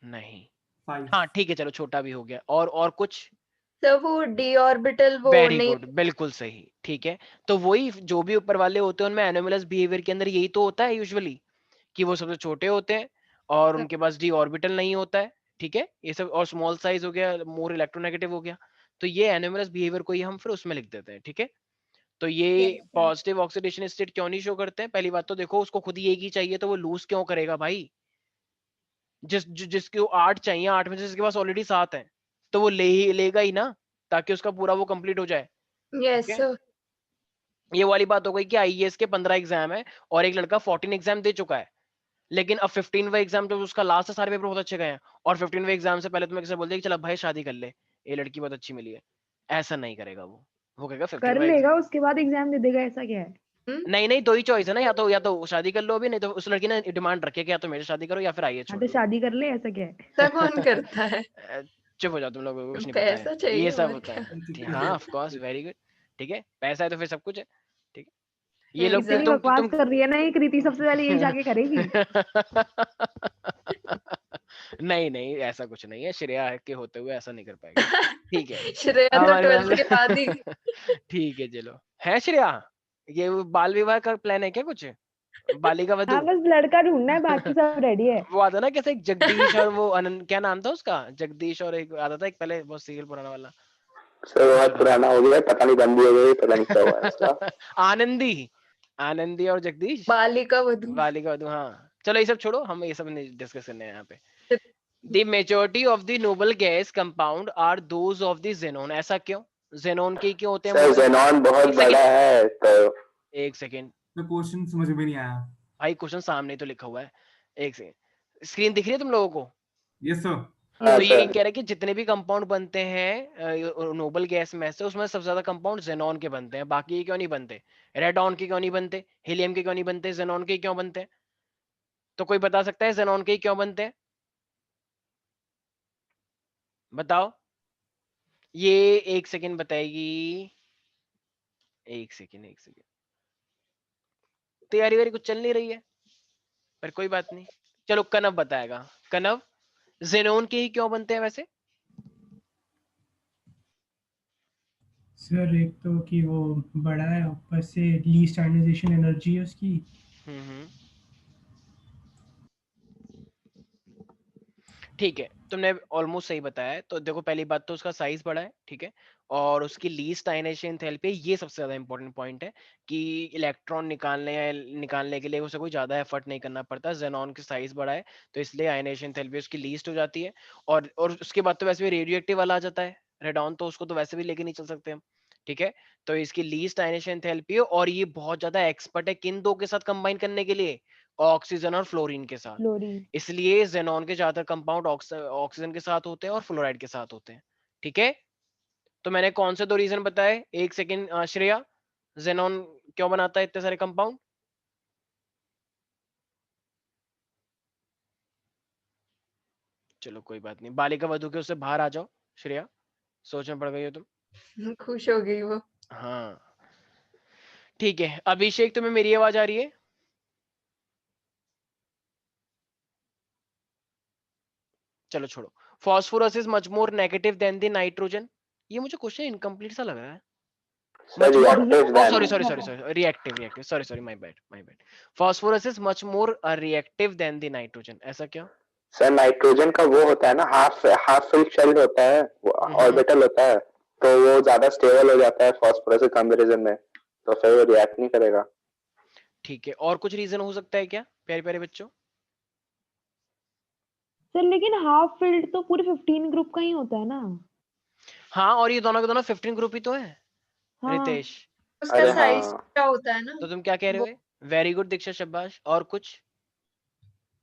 नहीं। साइज। हाँ ठीक है चलो, छोटा भी हो गया, और कुछ? तो वो डी ऑर्बिटल वो वेरी नहीं। गुड, बिल्कुल सही, ठीक है। तो वही जो भी ऊपर वाले होते हैं उनमें एनोमलस बिहेवियर के अंदर यही तो होता है यूजुअली, कि वो सबसे छोटे होते हैं और उनके पास डी ऑर्बिटल नहीं होता है, ठीक है, ये सब, और स्मॉल साइज हो गया, मोर इलेक्ट्रोनेगेटिव हो गया, तो ये एनोमलस बिहेवियर को ही हम फिर उसमें लिख देते हैं, ठीक है। तो ये Yes, sir. Positive oxidation state क्यों नहीं शो करते हैं, पहली बात तो देखो उसको खुद ही एक ही चाहिए, तो वो लूज क्यों करेगा भाई, जिसके 8 चाहिए, 8 में से जिसके पास ऑलरेडी 7 है, तो वो लेगा ही ना, ताकि उसका पूरा वो कंप्लीट हो जाए, यस ठीक है। ये वाली बात हो गई कि आईएएस के 15 एग्जाम है और एक लड़का 14 एग्जाम दे चुका है, लेकिन अब 15वां एग्जाम जो उसका लास्ट है, सारे पेपर बहुत अच्छे गए हैं, और 15वें एग्जाम से पहले तुम्हें किसी बोल दिया कि चल भाई शादी कर ले, ये लड़की बहुत अच्छी मिली है, ऐसा नहीं करेगा वो कहेगा कर 15वां लेगा उसके बाद एग्जाम दे देगा, ऐसा क्या है? नहीं दो ही चॉइस है ना, या तो शादी कर लो अभी, नहीं तो उस लड़की ने डिमांड रखी है कि या तो मेरे शादी करो या फिर आईएएस हाँ छोड़ तो दो। शादी कर ले, ऐसा क्या है? ऐसा कौन करता है? चुप हो जाओ, तुम लोगों को कुछ नहीं पता है, पैसा चाहिए ये सब और होता क्या। है, ठीक, हाँ ऑफ कोर्स, वेरी गुड, ठीक है, पैसा है तो फिर सब कुछ है, ठीक है। ये लोग इतनी बकवास कर रही है ना ये कृति, सबसे पहले यही जाके करेगी। नहीं ऐसा कुछ नहीं है, श्रेया के होते हुए ऐसा नहीं कर पाएगी, ठीक है। श्रेया तो हमारे 12th के बाद ही। ठीक है चलो, है श्रेया, ये बाल विवाह का प्लान है क्या कुछ, बालिका वधू? हाँ बस लड़का ढूंढना है, बाकी सब रेडी है। वो आता ना कैसे, एक जगदीश और वो आनंद, क्या नाम था उसका, जगदीश और एक आता था एक पहले बहुत सीरियल पुराना वाला, सर बहुत पुराना हो गया, पता नहीं बंद भी हो गई, पता नहीं क्या हुआ है इसका। आनंदी और जगदीश, बालिका वधू। बालिका वधू, हाँ चलो ये सब छोड़ो, हम ये सब नहीं डिस्कस करने हैं यहाँ पे। The majority of the noble gas compound are those of the xenon, ऐसा क्यों, xenon के क्यों होते हैं सर मोस्टली? जेनॉन बहुत एक बड़ा है तो। एक सेकेंड तो क्वेश्चन समझ में नहीं आया। भाई, क्वेश्चन सामने तो लिखा हुआ है, एक सेकेंड, स्क्रीन दिख रही है तुम लोगों को? Yes sir. हाँ तो ये सर। कह रहे हैं कि जितने भी कंपाउंड बनते हैं नोबल गैस में से, उसमें सबसे ज्यादा कंपाउंड जेनॉन के बनते हैं, बाकी क्यों नहीं बनते, रेडॉन के क्यों नहीं बनते, हीलियम के क्यों नहीं बनते, जेनॉन के क्यों बनते हैं? तो कोई बता सकता है जेनॉन के क्यों बनते हैं, बताओ, ये एक सेकेंड बताएगी, एक सेकेंड, तैयारी वारी कुछ चल नहीं रही है, पर कोई बात नहीं, चलो कनव बताएगा। कनव, जेनोन के ही क्यों बनते हैं वैसे? सर एक तो कि वो बड़ा है, ऊपर से लीस्ट आयनाइजेशन एनर्जी है उसकी। हम्म, ठीक है, तुमने ऑलमोस्ट सही बताया है। तो देखो पहली बात तो उसका साइज बड़ा है, ठीक है, और उसकी लीस्ट आयनाइजेशन एंथैल्पी, ये सबसे ज्यादा इंपॉर्टेंट पॉइंट है कि इलेक्ट्रॉन निकालने के लिए उसे कोई ज्यादा एफर्ट नहीं करना पड़ता। जेनॉन की साइज बड़ा है तो इसलिए आयनाइजेशन एंथैल्पी उसकी लीस्ट हो जाती है। और उसके बाद तो वैसे भी रेडियो एक्टिव वाला आ जाता है रेडॉन, तो उसको तो वैसे भी लेके नहीं चल सकते हम, ठीक है। तो इसकी लीस्ट आयनाइजेशन एंथैल्पी है और ये बहुत ज्यादा एक्सपर्ट है किन दो के साथ कंबाइन करने के लिए, ऑक्सीजन और फ्लोरीन के साथ। फ्लोरीन। इसलिए जेनॉन के ज्यादातर कंपाउंड ऑक्सीजन के साथ होते हैं और फ्लोराइड के साथ होते हैं, ठीक है। तो मैंने कौन से दो रीजन बताए? एक सेकेंड श्रेया, जेनॉन क्यों बनाता है इतने सारे कंपाउंड? चलो कोई बात नहीं, बालिका वधु के उससे बाहर आ जाओ श्रेया, सोच में पड़ गई हो तुम। खुश हो गई वो। हाँ ठीक है, अभिषेक तुम्हें मेरी आवाज आ रही है? चलो छोड़ो। Phosphorus is much more negative than the nitrogen. ये मुझे क्वेश्चन इनकम्प्लीट सा लग रहा है। Sir Much more. Reactive Oh, then. sorry. Reactive. Sorry. My bad. Phosphorus is much more reactive than the nitrogen. ऐसा क्यों? सर नाइट्रोजन का वो होता है ना, हाफ फिल्ड शेल होता है, ऑर्बिटल होता है, तो वो ज्यादा स्टेबल हो जाता है फॉस्फोरस के कंपैरिजन में, तो फिर वो रिएक्ट नहीं करेगा। ठीक है, और कुछ रीजन हो सकता है क्या प्यारे प्यारे बच्चों? सर लेकिन हाफ फील्ड तो पूरे 15 ग्रुप का ही होता है ना। हाँ, और ये दोनों के दोनों 15 ग्रुप ही तो है हाँ। रितेश। उसका अरे साइज हाँ, क्या होता है ना, तो तुम क्या कह रहे हो? वेरी गुड दीक्षा, शाबाश। और कुछ?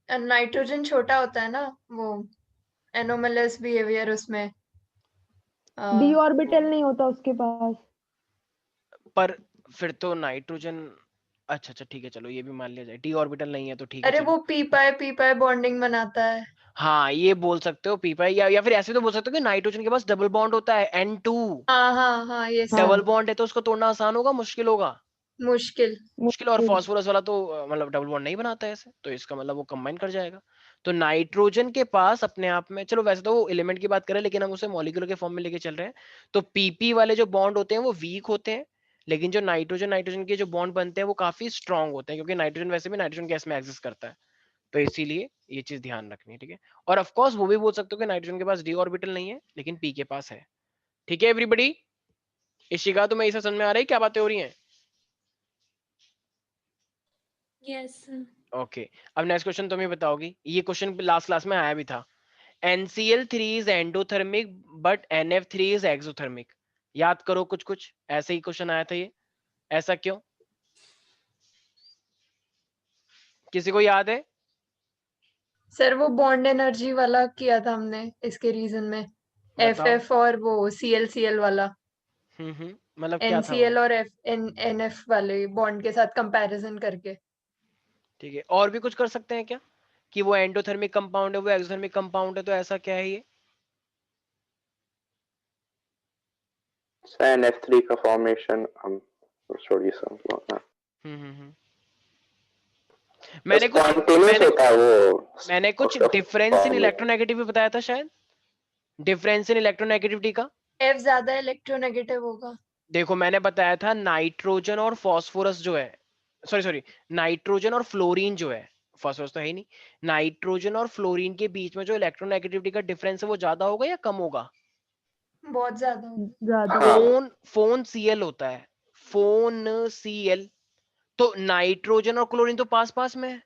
नाइट्रोजन छोटा होता है ना, वो एनोमलस बिहेवियर उसमें। डी ऑर्बिटल नहीं होता उसके पास। पर फिर तो नाइट्रोजन, अच्छा ठीक है, चलो ये भी मान लिया जाए, डी ऑर्बिटल नहीं है तो ठीक है अरे चलो। वो पी पाई बॉन्डिंग बनाता है। हाँ ये बोल सकते हो पीपा, या फिर ऐसे तो बोल सकते हो कि नाइट्रोजन के पास डबल बॉन्ड होता है N2। हाँ ये डबल सब बॉन्ड है तो उसको तोड़ना आसान होगा मुश्किल होगा? मुश्किल। और फॉस्फोरस वाला तो मतलब डबल बॉन्ड नहीं बनाता है ऐसे, तो इसका मतलब वो कंबाइन कर जाएगा। तो नाइट्रोजन के पास अपने आप में, चलो वैसे तो वो एलिमेंट की बात करें लेकिन हम उसे मॉलिक्यूलर के फॉर्म में लेके चल रहे हैं, तो पीपी वाले जो बॉन्ड होते हैं वो वीक होते हैं, लेकिन जो नाइट्रोजन के जो बॉन्ड बनते हैं वो काफी स्ट्रांग होते हैं, क्योंकि नाइट्रोजन वैसे भी नाइट्रोजन गैस में एग्जिस्ट करता है, तो इसीलिए ये चीज ध्यान रखनी है, ठीक है। और ऑफ कोर्स वो भी बोल सकते हो कि नाइट्रोजन के पास डी ऑर्बिटल नहीं है लेकिन पी के पास है, ठीक है एवरीबॉडी। इशिका तुम्हें इसे समझ में आ रही है क्या बातें हो रही हैं? यस ओके, अब नेक्स्ट क्वेश्चन तुम ही बताओगी, ये क्वेश्चन लास्ट क्लास में आया भी था। NCl3 is endothermic but NF3 is exothermic। याद करो कुछ ऐसे ही क्वेश्चन आया था ये, ऐसा क्यों? किसी को याद है? सर वो बॉन्ड एनर्जी वाला किया था हमने इसके रीजन में, बताओ। FF और वो CL वाला, मतलब क्या था वो? NCl और NF वाले बॉन्ड के साथ कंपैरिजन करके। ठीक है, और भी कुछ कर सकते हैं क्या कि वो एंडोथर्मिक कंपाउंड है वो एक्सोथर्मिक कंपाउंड है, तो ऐसा क्या है ये? NF3 का फॉर्मेशन हम छोड़िए सब। मैंने कुछ स्पॉन्टेनियस होता है वो। मैंने कुछ उसका डिफरेंस इन formation। इलेक्ट्रोनेगेटिविटी बताया था शायद, डिफरेंस इन इलेक्ट्रोनेगेटिविटी का। F ज्यादा इलेक्ट्रोनेगेटिव होगा। देखो मैंने बताया था नाइट्रोजन और फॉस्फोरस जो है, सॉरी नाइट्रोजन और फ्लोरीन जो है, फॉस्फोरस तो है ही नहीं, नाइट्रोजन और फ्लोरीन के बीच में जो इलेक्ट्रोनेगेटिविटी का डिफरेंस है वो ज्यादा होगा या कम होगा? बहुत ज्यादा होगा। ज्यादा। हाँ फोन Cl होता है, फोन Cl, तो नाइट्रोजन और क्लोरीन तो पास पास में है,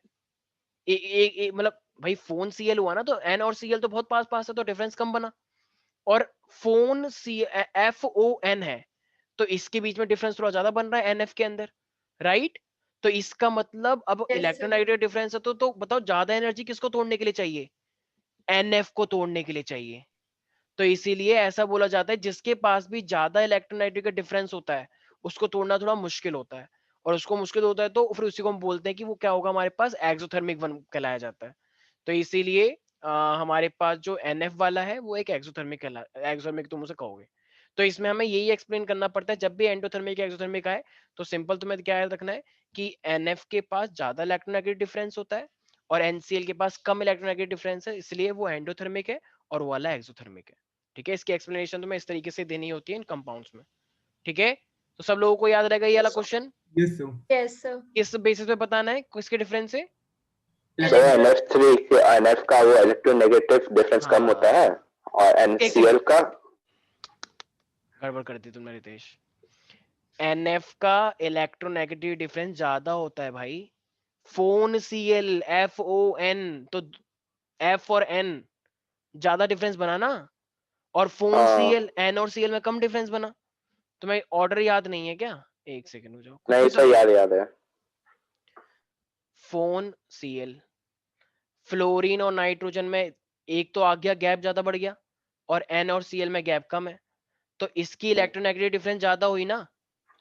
मतलब भाई फोन Cl हुआ ना, तो N और Cl तो बहुत पास पास है, तो डिफरेंस कम बना। और फोन FON है, तो इसके बीच में डिफरेंस थोड़ा ज्यादा बन रहा है NF के अंदर, राइट? तो इसका मतलब अब Yes, sir. इलेक्ट्रोनेगेटिव डिफरेंस है, तो बताओ ज्यादा एनर्जी किसको तोड़ने के लिए चाहिए? NF को तोड़ने के लिए चाहिए। तो इसीलिए ऐसा बोला जाता है जिसके पास भी ज्यादा इलेक्ट्रोनेगेटिव का डिफरेंस होता है उसको तोड़ना थोड़ा मुश्किल होता है, और उसको मुश्किल होता है तो फिर उसी को हम बोलते हैं कि वो क्या होगा, हमारे पास एक्सोथर्मिक वन कहलाया जाता है। तो इसीलिए हमारे पास जो NF वाला है वो एक एक्सोथर्मिक तुम उसे कहोगे। तो इसमें हमें यही एक्सप्लेन करना पड़ता है, जब भी एंडोथर्मिक एक्सोथर्मिक आए तो सिंपल तुम्हें क्या याद रखना है कि NF के पास ज्यादा इलेक्ट्रोनेगेटिव डिफरेंस होता है और NCl के पास कम इलेक्ट्रोनेगेटिव डिफरेंस है, इसलिए वो एंडोथर्मिक है और वो वाला एक्सोथर्मिक है। ठीक है, इसकी एक्सप्लेनेशन तुम्हें इस तरीके से देनी होती है इन कंपाउंड्स में। ठीक है, तो सब लोगों को याद रहेगा ये वाला question. Yes sir. Yes sir. किस बेसिस पे बताना है, किसके डिफरेंस है? सर NF3 NF का वो इलेक्ट्रोनेगेटिव डिफरेंस कम होता है और NCl का गड़बड़ कर दी तुमने रितेश। NF का इलेक्ट्रोनेगेटिव डिफरेंस ज्यादा होता है भाई। फोन Cl FON, तो F और N ज्यादा डिफरेंस बना ना, और फोन Cl N और Cl में कम डिफरेंस बना। तुम्हें ऑर्डर याद नहीं है क्या? एक सेकंड हो जाओ, कुछ नहीं भी तो सर, याद है। फोन Cl, फ्लोरीन और नाइट्रोजन में एक तो आ गया गैप ज्यादा बढ़ गया, और N और Cl में गैप कम है, तो इसकी इलेक्ट्रोनेगेटिव डिफरेंस ज्यादा हुई ना,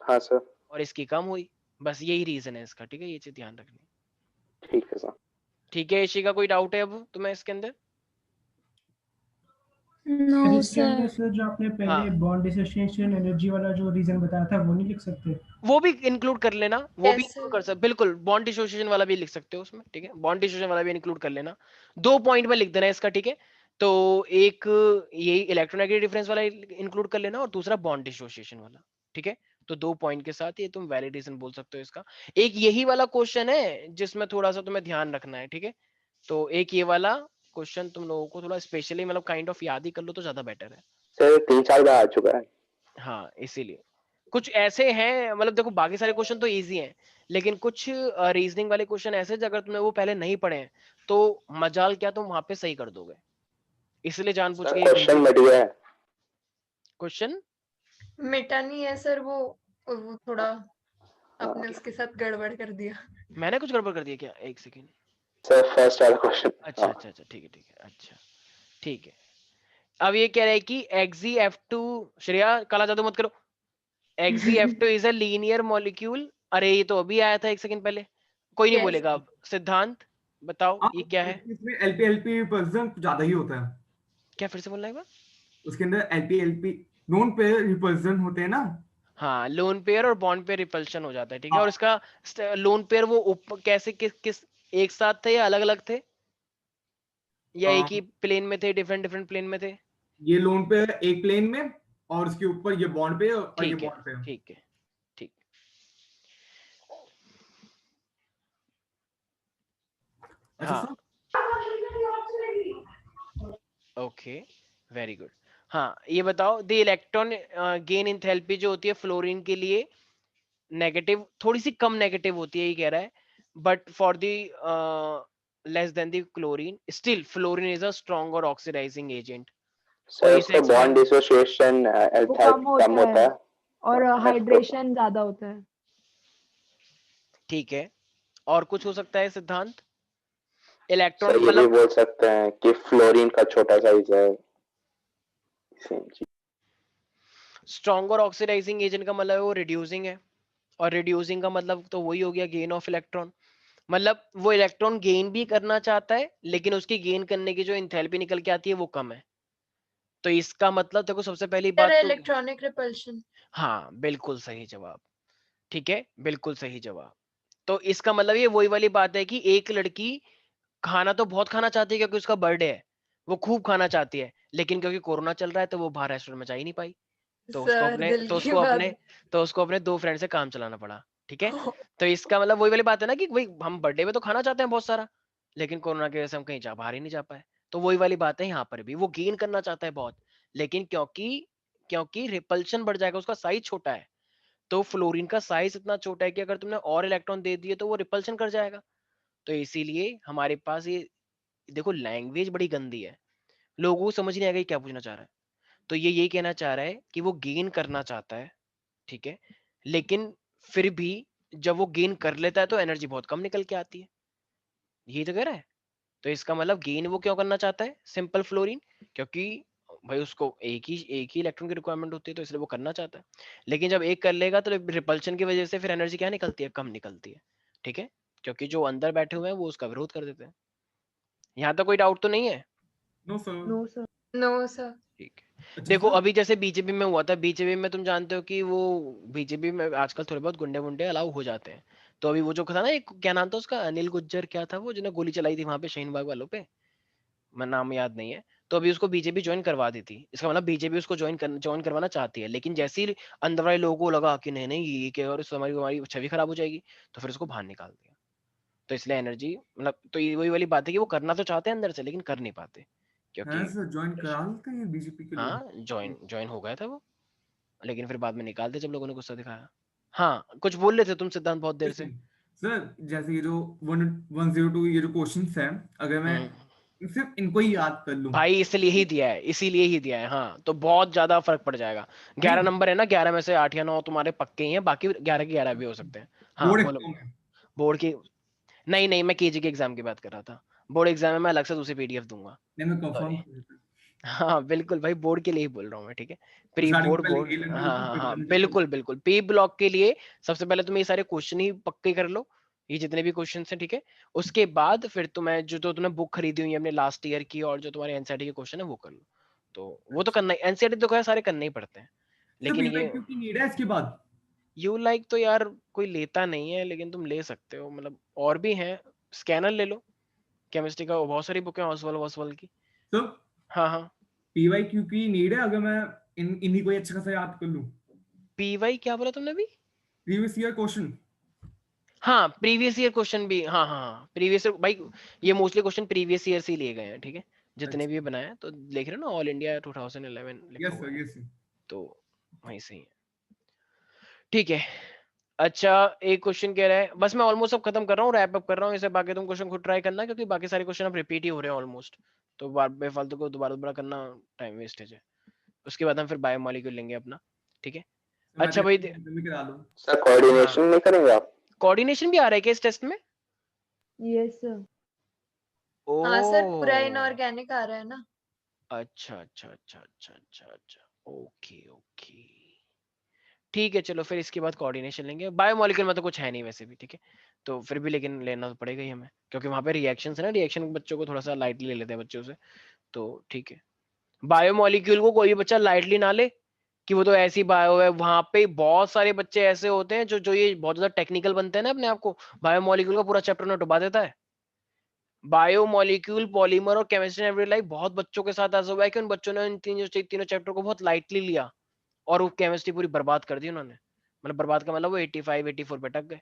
हाँ सर। और इसकी कम हुई। बस यही रीजन है इसका। ठीक है, ये चीज ध्यान रखनी। ठीक है सर। ठीक है, इसी का कोई डाउट है अब तुम्हें इसके अंदर? नो इसके अंदर सर। सर जो आपने पहले हाँ। बॉन्ड डिसोसिएशन एनर्जी वाला जो रीजन बताया था वो नहीं लिख सकते? वो भी इंक्लूड कर लेना, वो भी Yes, इंक्लूड sir. कर सकते, बिल्कुल बॉन्ड डिसोसिएशन वाला भी लिख सकते हो उसमें। ठीक है, बॉन्ड डिसोसिएशन वाला भी इंक्लूड कर लेना, 2 पॉइंट में लिख देना इसका। ठीक है, तो एक ये इलेक्ट्रोनेगेटिव डिफरेंस वाला इंक्लूड कर लेना और दूसरा बॉन्ड डिसोसिएशन वाला। ठीक है, तो 2 पॉइंट के साथ ये तुम वैलिड रीजन बोल सकते हो इसका। एक यही वाला क्वेश्चन है जिसमें थोड़ा सा तुम्हें ध्यान रखना है। ठीक है, तो एक ये वाला क्वेश्चन तुम लोगों को थोड़ा स्पेशली मतलब काइंड ऑफ याद ही कर लो तो ज्यादा बेटर है। सर 3-4 बार आ चुका है। हाँ, इसीलिए कुछ ऐसे हैं, मतलब देखो बाकी सारे क्वेश्चन तो इजी हैं, लेकिन कुछ रीजनिंग वाले क्वेश्चन ऐसे अगर तुमने वो पहले नहीं पढ़े हैं तो मजाल क्या तुम वहां पे सही कर दोगे, इसलिए जानबूझ के क्वेश्चन मिट गया है। क्वेश्चन मिटा नहीं है सर, वो थोड़ा आपने उसके साथ गड़बड़ कर दिया। मैंने कुछ गड़बड़ कर दिया क्या? एक सेकेंड। सर फर्स्ट वाला क्वेश्चन। अच्छा अच्छा अच्छा, ठीक है ठीक है, अच्छा ठीक है। अब ये कह रहा है कि XeF2, श्रेया काला जादू मत करो, XeF2 is a linear molecule. अरे ये तो अभी आया था 1 सेकंड पहले, कोई नहीं Yes. बोलेगा अब। सिद्धांत बताओ हाँ, ये क्या है? इसमें LP रिपल्सन ज्यादा ही होता है। क्या फिर से बोलना है एक बार? उसके अंदर LP नॉन पेयर रिपल्सन होते हैं ना। हाँ, लोन पेयर और बॉन्ड पेयर रिपल्शन हो जाता है। ठीक है, और हाँ। इसका लोन पेयर वो कैसे किस एक साथ थे या अलग अलग थे, या एक ही प्लेन में थे, डिफरेंट डिफरेंट प्लेन में थे? ये लोन पेयर एक प्लेन में और उसके ऊपर ये बॉन्ड पेयर और ये ठीक है बॉन्ड पेयर। ठीक है ठीक। अच्छा हाँ, सर। Okay, very good. हाँ, ये बताओ द इलेक्ट्रॉन गेन एंथैल्पी जो होती है फ्लोरीन के लिए नेगेटिव, थोड़ी सी कम नेगेटिव होती है ये कह रहा है, but for the less than the chlorine still fluorine is a strong और ऑक्सीडाइजिंग एजेंट। सर उसका बॉन्ड डिसोसिएशन वो कम कम होता है और हाइड्रेशन ज्यादा होता है। ठीक है, और कुछ हो सकता है सिद्धांत? इलेक्ट्रॉन सर ये भी मतलब बोल सकते हैं कि फ्लोरीन का छोटा साइज है। सेम चीज। स्ट्रॉन्ग और ऑक्सीडाइजिंग एजेंट का मतलब है वो रिड्यूसिंग है, और रिड्यूसिंग का मतलब तो वही हो गया गेन ऑफ इलेक्ट्रॉन। मतलब वो इलेक्ट्रॉन गेन भी करना चाहता है, लेकिन उसकी गेन करने की जो इंथैल्पी निकल के आती है वो कम है। तो इसका मतलब देखो सबसे पहली बात तो इलेक्ट्रॉनिक रिपल्शन। हाँ, बिल्कुल सही जवाब। ठीक है, बिल्कुल सही जवाब। तो इसका मतलब ये वही वाली बात है कि एक लड़की खाना तो बहुत खाना चाहती है क्योंकि उसका बर्थडे है, वो खूब खाना चाहती है, लेकिन क्योंकि कोरोना चल रहा है तो वो बाहर रेस्टोरेंट में जा ही नहीं पाई, तो उसको सर अपने दिल तो की उसको अपने बात। तो उसको अपने 2 फ्रेंड से काम चलाना पड़ा। ठीक है, तो इसका मतलब वही वाली बात है ना कि भाई हम बर्थडे में तो खाना चाहते हैं बहुत सारा, लेकिन कोरोना की वजह से हम कहीं जा बाहर ही नहीं जा पाए। तो वही वाली बात है यहाँ पर भी, वो गेन करना चाहता है बहुत, लेकिन क्योंकि क्योंकि रिपल्शन बढ़ जाएगा, उसका साइज छोटा है, तो फ्लोरीन का साइज इतना छोटा है कि अगर तुमने और इलेक्ट्रॉन दे दिए तो वो रिपल्शन कर जाएगा। तो इसीलिए हमारे पास ये देखो लैंग्वेज बड़ी गंदी है, लोगों को समझ नहीं आएगा ये क्या पूछना चाह रहा है। तो ये यही कहना चाह रहा है कि वो गेन करना चाहता है, ठीक है, लेकिन फिर भी जब वो गेन कर लेता है तो एनर्जी बहुत कम निकल के आती है, यही तो कह रहा है। तो इसका मतलब गेन वो क्यों करना चाहता है सिंपल फ्लोरीन, क्योंकि भाई उसको एक ही इलेक्ट्रॉन की रिक्वायरमेंट होती है, तो इसलिए वो करना चाहता है। लेकिन जब एक कर लेगा तो रिपल्शन की वजह से फिर एनर्जी क्या निकलती है, कम निकलती है। ठीक है, क्योंकि जो अंदर बैठे हुए हैं वो उसका विरोध कर देते हैं। यहाँ तक कोई डाउट तो नहीं है? No sir. No sir. No sir. ठीक है। अच्छा देखो सर, अभी जैसे बीजेपी में हुआ था, बीजेपी में तुम जानते हो कि वो बीजेपी में आजकल थोड़े बहुत गुंडे वुंडे अलाउ हो जाते हैं। तो अभी वो जो था ना, एक क्या नाम था उसका, अनिल गुज्जर क्या था वो, जिन्होंने गोली चलाई थी वहां पे शाहीन बाग वालों पे, मैं नाम याद नहीं है। तो अभी उसको बीजेपी ज्वाइन करवा दी थी, इसका मतलब बीजेपी उसको ज्वाइन करवाना चाहती है, लेकिन जैसे ही अंदर वाले लोगों को लगा कि नहीं नहीं ये क्या, और इससे हमारी हमारी छवि खराब हो जाएगी, तो फिर उसको बाहर निकाल दिया। तो इसलिए एनर्जी मतलब, तो ये वही वाली बात है कि वो करना तो चाहते हैं अंदर से, लेकिन कर नहीं पाते क्योंकि हैं सर ज्वाइन करा लेते हैं बीजेपी के लोग? हाँ ज्वाइन ज्वाइन हो गया था वो, लेकिन फिर बाद में निकाल दिया जब लोगों ने गुस्सा दिखाया। हाँ कुछ बोल रहे थे तुम सिद्धांत बहुत देर से। सर जैसे ये जो 102 ये जो क्वेश्चंस हैं, अगर मैं सिर्फ इनको ही याद कर लूं, भाई इसलिए ही दिया है, इसीलिए ही दिया है। हाँ तो बहुत ज्यादा फर्क पड़ जाएगा। 11 नहीं नंबर है ना, 11 में से 8 या 9 तुम्हारे पक्के ही हैं, बाकी 11 के 11 भी हो सकते हैं। हाँ बोर्ड बोलो। एग्जाम है। बोर्ड की नहीं नहीं, मैं केजी के एग्जाम की बात कर रहा था। बोर्ड एग्जाम में मैं अलग से दूसरी पीडीएफ दूंगा। नहीं मैं कंफर्म सॉरी। कर देता हूं। हाँ बिल्कुल भाई, बोर्ड के लिए ही बोल रहा हूँ मैं, ठीक है। प्री स्टार्टिंग बोर्ड में पहले बोर्ड, ए लेवल हाँ की हाँ हाँ प्रिपरेशन करता हूं। बिल्कुल बिल्कुल, पी ब्लॉक के लिए सबसे पहले तुम ये सारे क्वेश्चन ही पक्के कर लो, ये जितने भी क्वेश्चन हैं, ठीक है। उसके बाद फिर तुम्हें जो, तो तुमने बुक खरीदी हुई है अपने लास्ट ईयर की, और जो तुम्हारे एनसीईआरटी के क्वेश्चन है वो कर लो। तो वो तो करना ही, एनसीईआरटी तो क्या सारे करने ही पड़ते हैं, सर लेकिन ये पीवाईक्यू की नीड है इसके बाद? यू लाइक तो यार कोई लेता नहीं है, लेकिन तुम ले सकते हो, मतलब और भी हैं। स्कैनर ले लो, केमिस्ट्री का बहुत सारी बुक है ऑसवाल वॉसवाल की। सर हाँ हाँ। पीवाईक्यू की नीड है अगर मैं इन्हीं को ही अच्छा खासा याद कर लूं? पीवाई क्या बोला तुमने अभी? Previous year question. हाँ प्रीवियस ईयर क्वेश्चन भी, हाँ हाँ हाँ प्रीवियस ईयर भाई, ये मोस्टली क्वेश्चन प्रीवियस ईयर से ही लिए गए हैं, ठीक है। जितने भी ये बनाए हैं, तो देख रहे हो ना, ऑल इंडिया 2011 लिखा यस हुआ सर है, यस सर। तो वहीं से ही है, ठीक है। अच्छा, एक क्वेश्चन कह रहा है, बस मैं ऑलमोस्ट सब खत्म कर रहा हूँ, रैप अप कर रहा हूँ इसे, बाकी तुम क्वेश्चन खुद ट्राई करना, क्योंकि बाकी सारे क्वेश्चन अब रिपीट ही हो रहे हैं ऑलमोस्ट, तो बार बेफालतू को दोबारा दोबारा करना टाइम वेस्टेज है। उसके बाद हम फिर बायोमोलिक्यूल लेंगे अपना, ठीक है। मैं अच्छा तो भाई भी करा दूं। सर कोऑर्डिनेशन नहीं करेंगे आप? कोऑर्डिनेशन भी आ रहा है क्या इस टेस्ट में? Yes sir. हाँ सर, पूरा ओ इनऑर्गेनिक आ रहा है ना। अच्छा अच्छा अच्छा अच्छा अच्छा अच्छा, ओके ओके, ठीक है। चलो फिर इसके बाद कोऑर्डिनेशन लेंगे। बायोमोलिक्यूल में तो कुछ है नहीं वैसे भी, ठीक है। तो फिर भी लेकिन लेना तो पड़ेगा ही हमें, क्योंकि वहां पे रिएक्शंस है ना, रिएक्शन बच्चों को थोड़ा सा लाइटली ले लेते हैं बच्चों से, तो ठीक है। बायोमोलिक्यूल को कोई भी बच्चा लाइटली ना ले कि वो तो ऐसी बायो है, वहां पे बहुत सारे बच्चे ऐसे होते हैं जो ये बहुत ज्यादा टेक्निकल बनते हैं ना अपने आप को, बायोमोलिक्यूल का पूरा चैप्टर उन्हें डुबा देता है। बायोमोलिक्यूल, पॉलीमर और केमिस्ट्री एवरी लाइफ, बहुत बच्चों के साथ ऐसा हुआ है कि उन बच्चों ने इन तीनों चैप्टर को बहुत लाइटली लिया, और वो केमिस्ट्री पूरी बर्बाद कर दी उन्होंने। मतलब बर्बाद का मतलब वो 85 84 पे टक गए,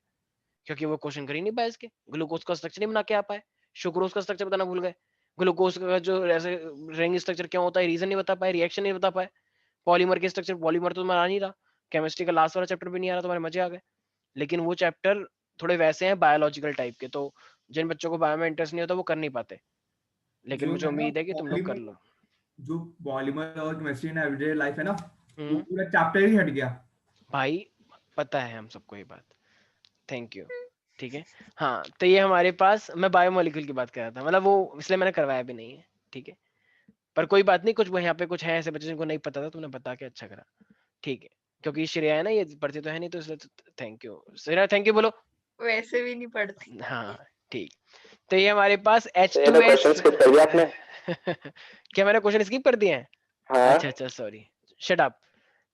क्योंकि वो क्वेश्चन कर ही नहीं पाए इसके, ग्लूकोज का स्ट्रक्चर नहीं बना के आ पाए, सुक्रोज का स्ट्रक्चर बताना भूल गए, ग्लूकोज का जो ऐसे रिंग स्ट्रक्चर क्या होता है रीजन नहीं बता पाए, रिएक्शन नहीं बता पाए, पॉलीमर के स्ट्रक्चर, पॉलीमर तो तुम्हारा आ नहीं रहा, केमिस्ट्री का लास्ट वाला चैप्टर भी नहीं आ रहा, तुम्हारे मजे आ गए। लेकिन वो चैप्टर थोड़े वैसे हैं बायोलॉजिकल टाइप के, तो जिन बच्चों को बायो में इंटरेस्ट नहीं होता वो कर नहीं पाते, लेकिन जो मुझे है ना उम्मीद है कि तुम लोग कर पॉलीमर, लो। जो पॉलीमर और केमिस्ट्री इन एवरीडे लाइफ है ना, वो हम्म, पूरा चैप्टर ही हट गया। भाई पता है हम सबको ये बात, थैंक यू, ठीक है। हाँ तो ये हमारे पास, मैं बायोमोलिक्यूल की बात कर रहा था, मतलब वो इसलिए मैंने करवाया भी नहीं है, ठीक है। पर कोई बात नहीं, कुछ यहाँ पे कुछ है ऐसे बच्चे जिनको नहीं पता था, तुमने बता के अच्छा करा, ठीक है। क्योंकि श्रेया है ना, ये पढ़ती तो है नहीं, तो इसलिए thank you Shreya, thank you बोलो। वैसे भी नहीं पढ़ती। हाँ ठीक। तो ये हमारे पास सर ये तो H2S क्वेश्चन स्किप कर दिया आपने। क्या मैंने क्वेश्चन स्किप कर दिए हैं? हाँ अच्छा अच्छा सॉरी, शट अप।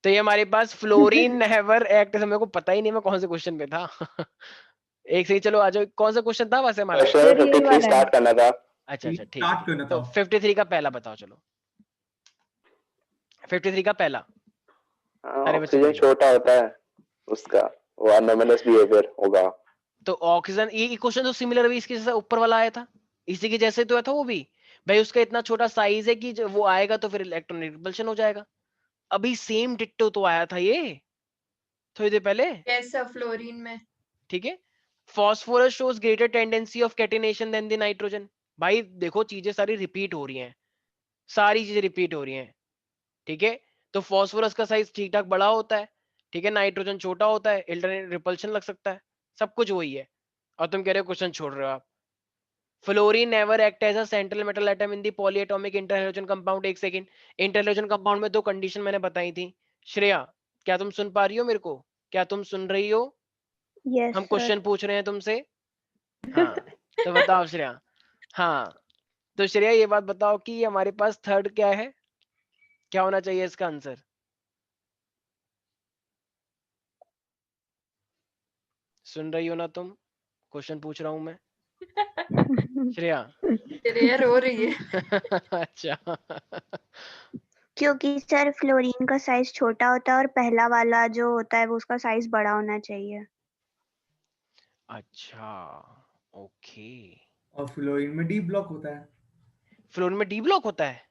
तो ये हमारे पास फ्लोरीन नेवर एक्ट, मेरे को पता ही नहीं मैं कौन से क्वेश्चन पे था एक सही, चलो आ जाओ, कौन सा क्वेश्चन था वैसे हमारा? क्वेश्चन सर यही 53 वाला है। स्टार्ट करना था। अच्छा अच्छा ठीक है स्टार्ट ठीक करना है, तो था। 53 का पहला बताओ, चलो 53 का पहला, सारे बच्चे ऑक्सीजन बोलो। छोटा होता है उसका, वो अनोमलस बिहेवियर होगा। तो ऑक्सीजन, ये क्वेश्चन तो सिमिलर भी इसके जैसा ऊपर वाला आया था, इसी के जैसे तो था वो भी, भाई उसका इतना छोटा साइज है कि जब वो आएगा तो फिर इलेक्ट्रॉन रिपल्शन हो जाएगा। अभी सेम डिट्टो तो आया था ये थोड़ी देर पहले, कैसा फ्लोरीन में? ठीक है। Phosphorus shows greater tendency of catenation than the nitrogen. भाई देखो चीजें सारी रिपीट हो रही हैं, सारी चीजें रिपीट हो रही हैं, ठीक है। तो फॉस्फोरस का साइज ठीक ठाक बड़ा होता है, ठीक है, नाइट्रोजन छोटा होता है, इल्टरनेट रिपल्शन लग सकता है, सब कुछ वही है, और तुम कह रहे हो क्वेश्चन छोड़ रहे हो आप। Fluorine never act as a central metal atom in the polyatomic interhalogen compound. एक सेकंड, इंटरहैलोजन कंपाउंड में दो कंडीशन मैंने बताई थी। श्रेया क्या तुम सुन पा रही हो मेरे को? क्या तुम सुन रही हो? यस हम सर। क्वेश्चन पूछ रहे हैं तुमसे, हाँ। तो बताओ श्रेया, हाँ, तो श्रेया ये बात बताओ कि हमारे पास थर्ड क्या है? क्या होना चाहिए इसका आंसर? सुन रही हो ना तुम? क्वेश्चन पूछ रहा हूं मैं। श्रेया। श्रेया रो रही है। अच्छा। क्योंकि सर फ्लोरीन का साइज छोटा होता है और पहला वाला जो होता है वो उसका साइज बड़ा होना चाहिए। अच्छा, ओके। और फ्लोरीन में डी ब्लॉक होता है। फ्लोरीन में डी ब्लॉक होता है?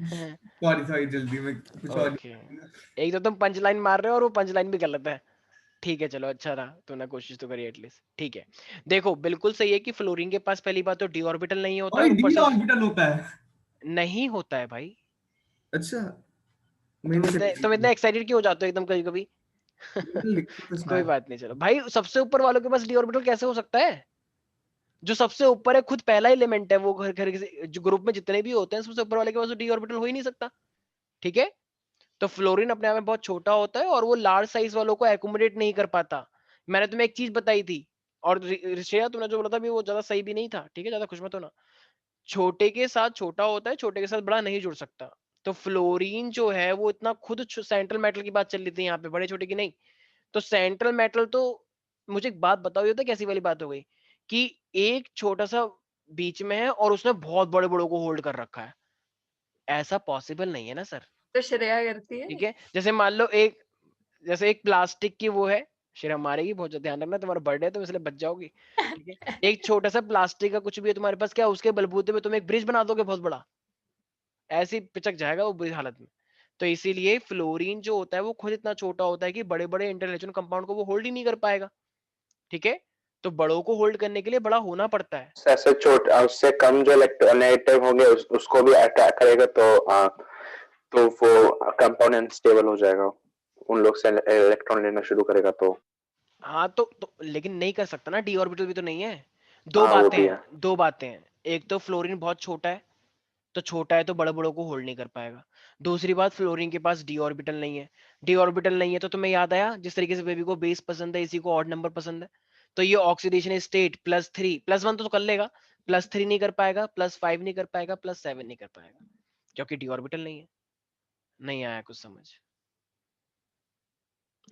सॉरी जल्दी में कुछ और। ओके, एक तो तुम पंच लाइन मार रहे हो और वो पंच लाइन भी गलत है। ठीक है चलो, अच्छा रहा तूने कोशिश तो करी एटलीस्ट। ठीक है, देखो बिल्कुल सही है कि फ्लोरीन के पास पहली बात तो डी ऑर्बिटल नहीं होता है, और ऊपर डी से ऑर्बिटल होता है। नहीं होता है भाई। अच्छा, तुम इतने एक्साइटेड क्यों हो जाते हो एकदम कभी कभी? कोई बात नहीं, चलो भाई, सबसे ऊपर वालों के पास डी ऑर्बिटल कैसे हो सकता है? जो सबसे ऊपर है खुद पहला एलिमेंट है, वो घर घर जो ग्रुप में जितने भी होते हैं सबसे ऊपर वाले के पास डी ऑर्बिटल हो ही नहीं सकता। ठीक है, तो फ्लोरीन अपने आप में बहुत छोटा होता है और वो लार्ज साइज वालों को एकोमोडेट नहीं कर पाता। मैंने तुम्हें एक चीज बताई थी, और श्रेया तुमने जो बोला था भी वो ज्यादा सही भी नहीं था। ठीक है, ज्यादा खुश मत होना। छोटे के साथ छोटा होता है, छोटे के साथ बड़ा नहीं जुड़ सकता। तो फ्लोरीन जो है वो इतना खुद सेंट्रल मेटल की बात चल रही थी यहाँ पे, बड़े छोटे की नहीं। तो सेंट्रल मेटल तो, मुझे एक बात बताओ, ये तो कैसी वाली बात हो गई कि एक छोटा सा बीच में है और उसने बहुत बड़े बड़ों को होल्ड कर रखा है? ऐसा पॉसिबल नहीं है ना सर। तो श्रेया करती है। ठीक है, जैसे मान लो जैसे एक प्लास्टिक की वो है, श्रेया मारेगी बहुत, ध्यान रखना, तुम्हारा बर्थडे है तो इसलिए बच जाओगी। ठीक है, एक छोटा सा प्लास्टिक का कुछ भी है तुम्हारे पास, क्या उसके बलबूते पे तुम एक ब्रिज बना दोगे बहुत बड़ा? ऐसी पिचक जाएगा वो बुरी हालत में। तो इसीलिए फ्लोरीन जो होता है वो खुद इतना छोटा होता है कि बड़े बड़े इंटरनेशनल कंपाउंड को वो होल्ड ही नहीं कर पाएगा। ठीक है, तो बड़ों को होल्ड करने के लिए बड़ा होना पड़ता है। ऐसे छोटा, उससे कम जो इलेक्ट्रोनेगेटिव होंगे उसको भी अटैक करेगा, तो वो कंपाउंड अनस्टेबल हो जाएगा, उन लोग से इलेक्ट्रॉन लेना शुरू करेगा। तो हाँ तो लेकिन नहीं कर सकता ना, डी ऑर्बिटल भी तो नहीं है। दो हाँ, वो बातें भी हैं, है। दो बातें हैं। एक तो फ्लोरीन बहुत छोटा है, तो छोटा है तो बड़े बड़ों को होल्ड नहीं कर पाएगा। दूसरी बात, फ्लोरीन के पास डी ऑर्बिटल नहीं है। डी ऑर्बिटल नहीं है तो तुम्हें याद आया, जिस तरीके से बेबी को बेस पसंद है, इसी को ऑड नंबर पसंद है। तो ये ऑक्सीडेशन स्टेट +3 +1 तो कर लेगा, +3 नहीं कर पाएगा, +5 नहीं कर पाएगा, +7 नहीं कर पाएगा, क्योंकि डी ऑर्बिटल नहीं है। नहीं आया कुछ समझ?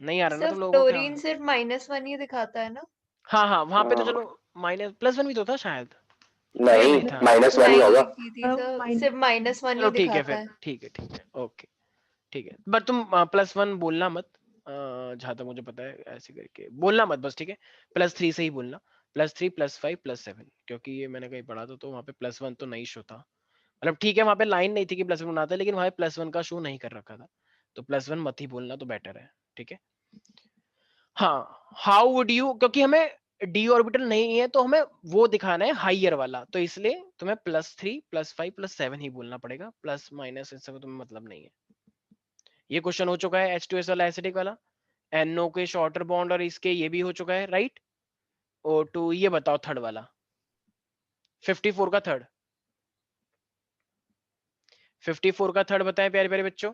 नहीं आ रहा ना सिर्फ तुम लोगों को क्या? फ्लोरीन सिर्फ -1 ही दिखाता है ना? हाँ हाँ, वहां पे तो हाँ। चलो +1 भी तो था शायद। नहीं, नहीं था। -1 ही होगा। नहीं की थी तो सिर्फ -1 चलो ही ठीक है दिखाता है। फिर, ठीक है, ओके, ठीक है। बट तुम +1 बोलना मत, जहां तक मुझे पता है ऐसे करके बोलना मत बस। ठीक है, +3 से ही बोलना, +3 +5 +7, क्योंकि ये मैंने कहीं पढ़ा था तो वहां पे +1 तो नहीं शो था। मतलब ठीक है, वहां पे लाइन नहीं थी कि +1 बनाता है, लेकिन वहां पे +1 का शो नहीं कर रखा था, तो +1 मत ही बोलना तो बेटर है। ठीक है, हाँ। हाउ वुड यू, क्योंकि हमें डी ऑर्बिटल नहीं है तो हमें वो दिखाना है हाइयर वाला, तो इसलिए तुम्हें +3 +5 +7 ही बोलना पड़ेगा, प्लस माइनस इससे तुम्हें मतलब नहीं है। ये क्वेश्चन हो चुका है H2S वाला, एसिडिक वाला। NO के शॉर्टर बॉन्ड और इसके ये भी हो चुका है, राइट। O2, ये बताओ थर्ड वाला, 54 का थर्ड, 54 का थर्ड बताएं प्यारे प्यारे बच्चों।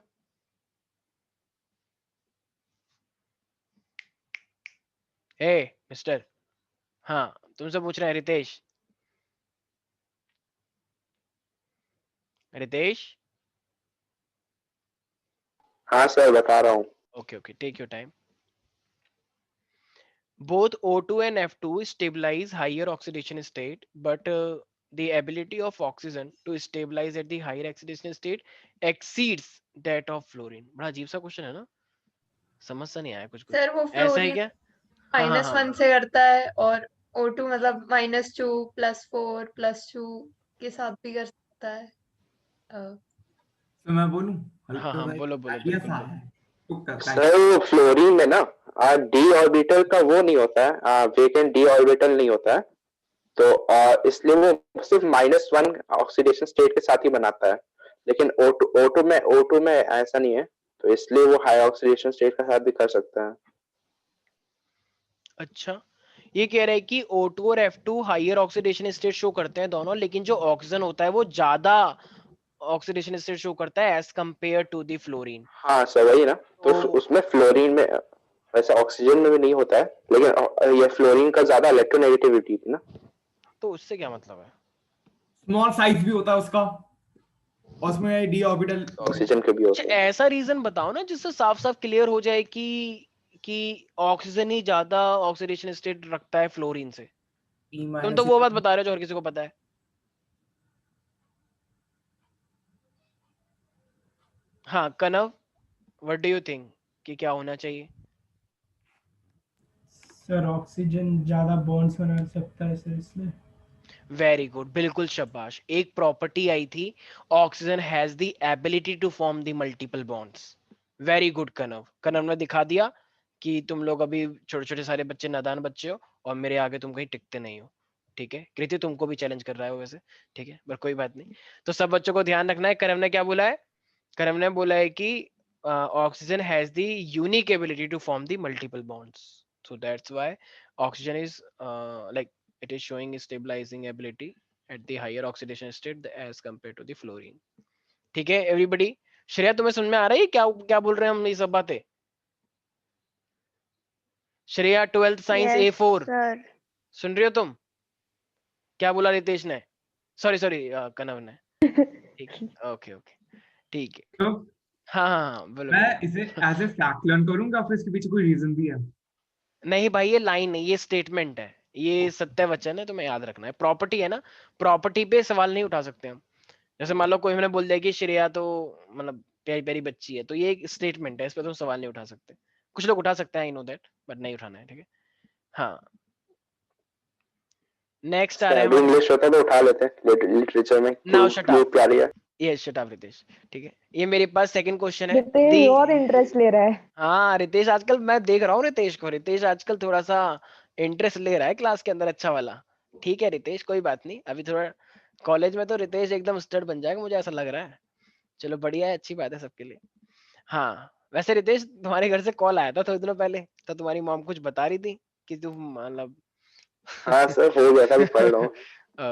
हे मिस्टर, हाँ तुमसे पूछ रहे हैं, रितेश। रितेश, हाँ सर, बता रहा हूँ। Okay, take your time. Both O2 and F2 stabilize higher oxidation state, but the ability of oxygen to stabilize at the higher oxidation state exceeds that of fluorine. बड़ा अजीब सा क्वेश्चन है ना, समझ सा नहीं आया कुछ सर वो ऐसा ही फ्लोरीन क्या? हाँ -1 से करता है और O2 मतलब -2 +4 +2 के साथ भी कर सकता है। तो मैं बोलूं? हाँ, बोलो आइडिया बिल्कुल सा बोलो। है। तुक्का का। सर वो फ्लोरीन में ना डी ऑर्बिटल का वो नहीं होता है, वेकेंट डी ऑर्बिटल नहीं होता है, तो इसलिए वो सिर्फ -1 ऑक्सीडेशन स्टेट के साथ ही बनाता है। लेकिन O2 में ऐसा नहीं है, तो इसलिए वो हाई ऑक्सीडेशन स्टेट के साथ भी कर सकता है। अच्छा, ये कह रहा है कि O2 और F2 higher oxidation state show करते हैं दोनों, लेकिन जो ऑक्सीजन होता है वो ज्यादा ऑक्सीडेशन स्टेट शो करता है as compare to the fluorine. हाँ सर, वही ना। तो उसमें फ्लोरीन में वैसे ऑक्सीजन में भी नहीं होता है, लेकिन ये फ्लोरीन का ज्यादा इलेक्ट्रोनेगेटिविटी थी ना। तो उससे क्या मतलब है? स्मॉल साइज भी होता है उसका। और उसमें डी ऑर्बिटल ऑक्सीजन के भी अच्छा होते हैं। ऐसा रीजन बताओ ना जिससे साफ साफ क्लियर हो जाए कि ऑक्सीजन ही ज्यादा ऑक्सीडेशन स्टेट रखता है फ्लोरीन से। E तुम तो वो बात बता रहे हो जो हर किसी को पता है। हाँ कनव, व्हाट डू यू थिंक कि क्या होना चाहिए? सर ऑक्सीजन ज्यादा बॉन्ड्स बना सकता है सर, इसलिए। वेरी गुड, बिल्कुल शाबाश। एक प्रॉपर्टी आई थी, oxygen has the ability to form the multiple bonds. Very good Kanav. Kanav ने दिखा दिया कि तुम लोग अभी छोटे छोटे सारे बच्चे नादान बच्चे हो और मेरे आगे तुम कहीं टिकते नहीं हो। ठीक है कृति, तुमको भी चैलेंज कर रहा है वो वैसे, ठीक है पर कोई बात नहीं। तो सब बच्चों को ध्यान रखना है। कनव ने क्या बोला है? कनव ने बोला है कि oxygen has the unique ability to form the multiple bonds, so that's why oxygen is like it is showing a stabilizing ability at the higher oxidation state as compared to the fluorine. ठीक है everybody? Shreya तुम्हें समझ में आ रही है क्या क्या बोल रहे हैं हम ये सब बातें? Shreya 12th science Yes, A4 sir. सुन रही हो तुम? क्या बोला रितेश ने? सॉरी कनव ने। ठीक है ओके ओके ठीक है। तो हाँ बोलो। मैं इसे एज ए फैक्ट लर्न करूंगा, फिर इसके पीछे कोई रीजन भी है? नहीं भाई ये लाइन नहीं, ये स्टेटमेंट है, ये सत्य वचन है, तुम्हें याद रखना है। प्रॉपर्टी है ना, प्रॉपर्टी पे सवाल नहीं उठा सकते हम। जैसे मान लो कोई हमने बोल दिया कि श्रेया तो मतलब प्यारी प्यारी बच्ची है, तो ये एक स्टेटमेंट है, इस पे तुम सवाल नहीं उठा सकते। कुछ लोग उठा सकते हैं, आई नो दैट, बट नहीं उठाना है, ठीक है। हाँ नेक्स्ट आ रहा है भी हमारे। इंग्लिश होता है तो उठा लेते हैं लिटरेचर में। नाउ शट क्यों अप। प्यारी है। ये शट अप रितेश, ठीक है। ये मेरे पास सेकंड क्वेश्चन है। रितेश बहुत इंटरेस्ट ले रहा है। हाँ रितेश आजकल मैं देख रहा हूँ रितेश को, रितेश आजकल थोड़ा सा इंटरेस्ट ले रहा है क्लास के अंदर, अच्छा वाला। ठीक है रितेश कोई बात नहीं, अभी थोड़ा कॉलेज में तो रितेश एकदम स्टड बन जाएगा, मुझे ऐसा लग रहा है। चलो बढ़िया है, अच्छी बात है सबके लिए। हाँ वैसे रितेश तुम्हारे घर से कॉल आया था थोड़े दिनों पहले, तो तुम्हारी मॉम कुछ बता रही थी कि तुम मतलब हाँ सर हो गया था, अभी पढ़ रहा हूँ।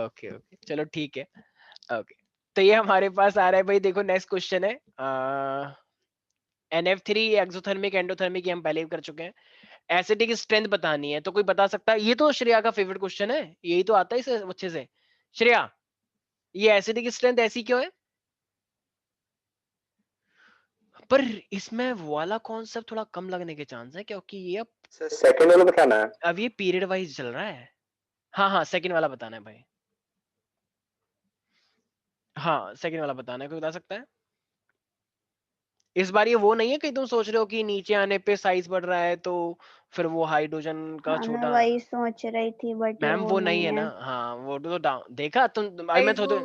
ओके ओके चलो ठीक है ओके। तो ये हमारे पास आ रहा है भाई, देखो नेक्स्ट क्वेश्चन है NF3 एक्सोथर्मिक एंडोथर्मिक, ये हम पहले भी कर चुके हैं। एसिडिक स्ट्रेंथ बतानी है, तो कोई बता सकता है? ये तो श्रेया का फेवरेट क्वेश्चन है, यही तो आता है इसे अच्छे से। श्रेया ये एसिडिक स्ट्रेंथ ऐसी क्यों है? पर इसमें वो वाला कॉन्सेप्ट थोड़ा कम लगने के चांस है, क्योंकि ये सेकंड वाला बताना है। अब ये पीरियड वाइज चल रहा है। हाँ सेकंड वाला बताना है भाई। हाँ सेकंड वाला बताना है, कोई बता सकता है? इस बार ये वो नहीं है कि तुम सोच रहे हो कि नीचे आने पे साइज बढ़ रहा है तो फिर वो हाइड्रोजन का हाँ, मैं छोटा। वही सोच रही थी, बट ये मैम वो वो नहीं नहीं है है। ना। हाँ वो तो देखा तुम अभी मैं Guys, वो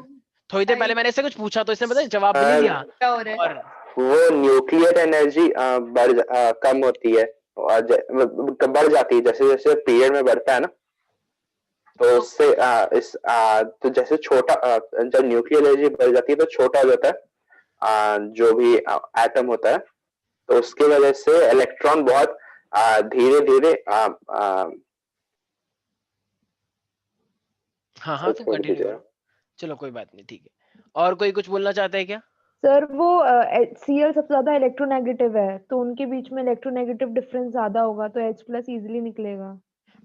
थोड़ी देर पहले मैंने इससे कुछ पूछा तो इसने पता है जवाब भी नहीं दिया। क्या हो रहा है? और वो न्यूक्लियर एनर्जी कम होती है और बढ़ जाती है जैसे जैसे पीरियड में बढ़ता है ना, तो उससे तो जैसे छोटा जब न्यूक्लियर एनर्जी बढ़ जाती है तो छोटा हो जाता है जो भी एटम होता है, तो उसकी वजह से इलेक्ट्रॉन बहुत धीरे धीरे हाँ तुम कंटिन्यू करो, चलो कोई बात नहीं ठीक है। और कोई कुछ बोलना चाहता है क्या? सर वो Cl सबसे ज्यादा इलेक्ट्रोनेगेटिव है, तो उनके बीच में इलेक्ट्रोनेगेटिव डिफरेंस ज्यादा होगा, तो H+ इजीली निकलेगा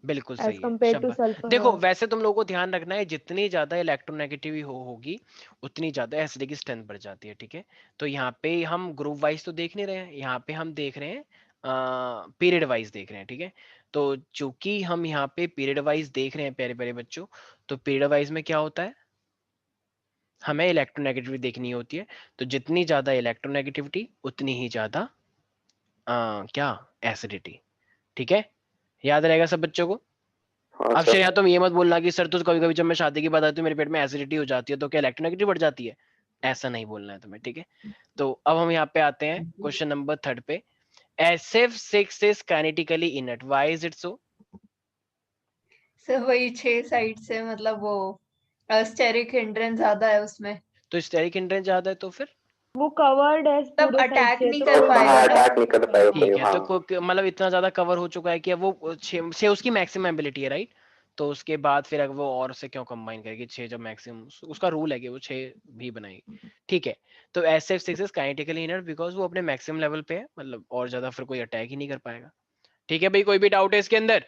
बिल्कुल एज सही है कम्पेयर टू शाबाश। सल्फर। देखो वैसे तुम लोगों को ध्यान रखना है, जितनी ज्यादा इलेक्ट्रोनेगेटिविटी होगी उतनी ज्यादा एसिडिक स्ट्रेंथ बढ़ जाती है, ठीक है। तो यहाँ पे हम ग्रुप वाइज तो देख नहीं रहे हैं, यहाँ पे हम देख रहे हैं पीरियड वाइज देख रहे हैं, ठीक है। तो चूंकि हम यहाँ पे पीरियड वाइज देख रहे हैं प्यारे प्यारे बच्चों, तो पीरियड वाइज में क्या होता है, हमें इलेक्ट्रोनेगेटिविटी देखनी होती है। तो जितनी ज्यादा इलेक्ट्रोनेगेटिविटी उतनी ही ज्यादा क्या एसिडिटी, ठीक है। याद रहेगा सब बच्चों को। अब श्रेया तुम ये मत बोलना कि सर तो कभी कभी जब मैं शादी की बात आती हूँ मेरे पेट में एसिडिटी हो जाती है, तो क्या इलेक्ट्रोनेगेटिव बढ़ जाती है? ऐसा नहीं बोलना है तुम्हें, ठीक है। तो अब हम यहाँ पे आते हैं क्वेश्चन नंबर 3 पे। SF6 is kinetically inert, why is it so? Sir वही 6 साइड से, मतलब वो स्टेरिक हिंड्रेंस ज्यादा है उसमें। तो स्टेरिक हिंड्रेंस ज्यादा है तो फिर वो कवर्ड है तब पूरे साइड अटैक से, नहीं तो कर पाएगा ना। अटैक नहीं कर पाएगा ठीक कोई। है। तो मतलब इतना ज्यादा कवर हो चुका है कि अब वो 6 से उसकी मैक्सिमम एबिलिटी है, राइट। तो उसके बाद फिर अगर वो और से क्यों कंबाइन करेगी, 6 जब मैक्सिमम उसका रूल है कि वो 6 भी बनाएगी, ठीक है। तो SF6 is kinetically inert because वो अपने मैक्सिमम लेवल पे है, मतलब और ज्यादा फिर कोई अटैक ही नहीं कर पाएगा, ठीक है भाई। कोई भी डाउट है इसके अंदर?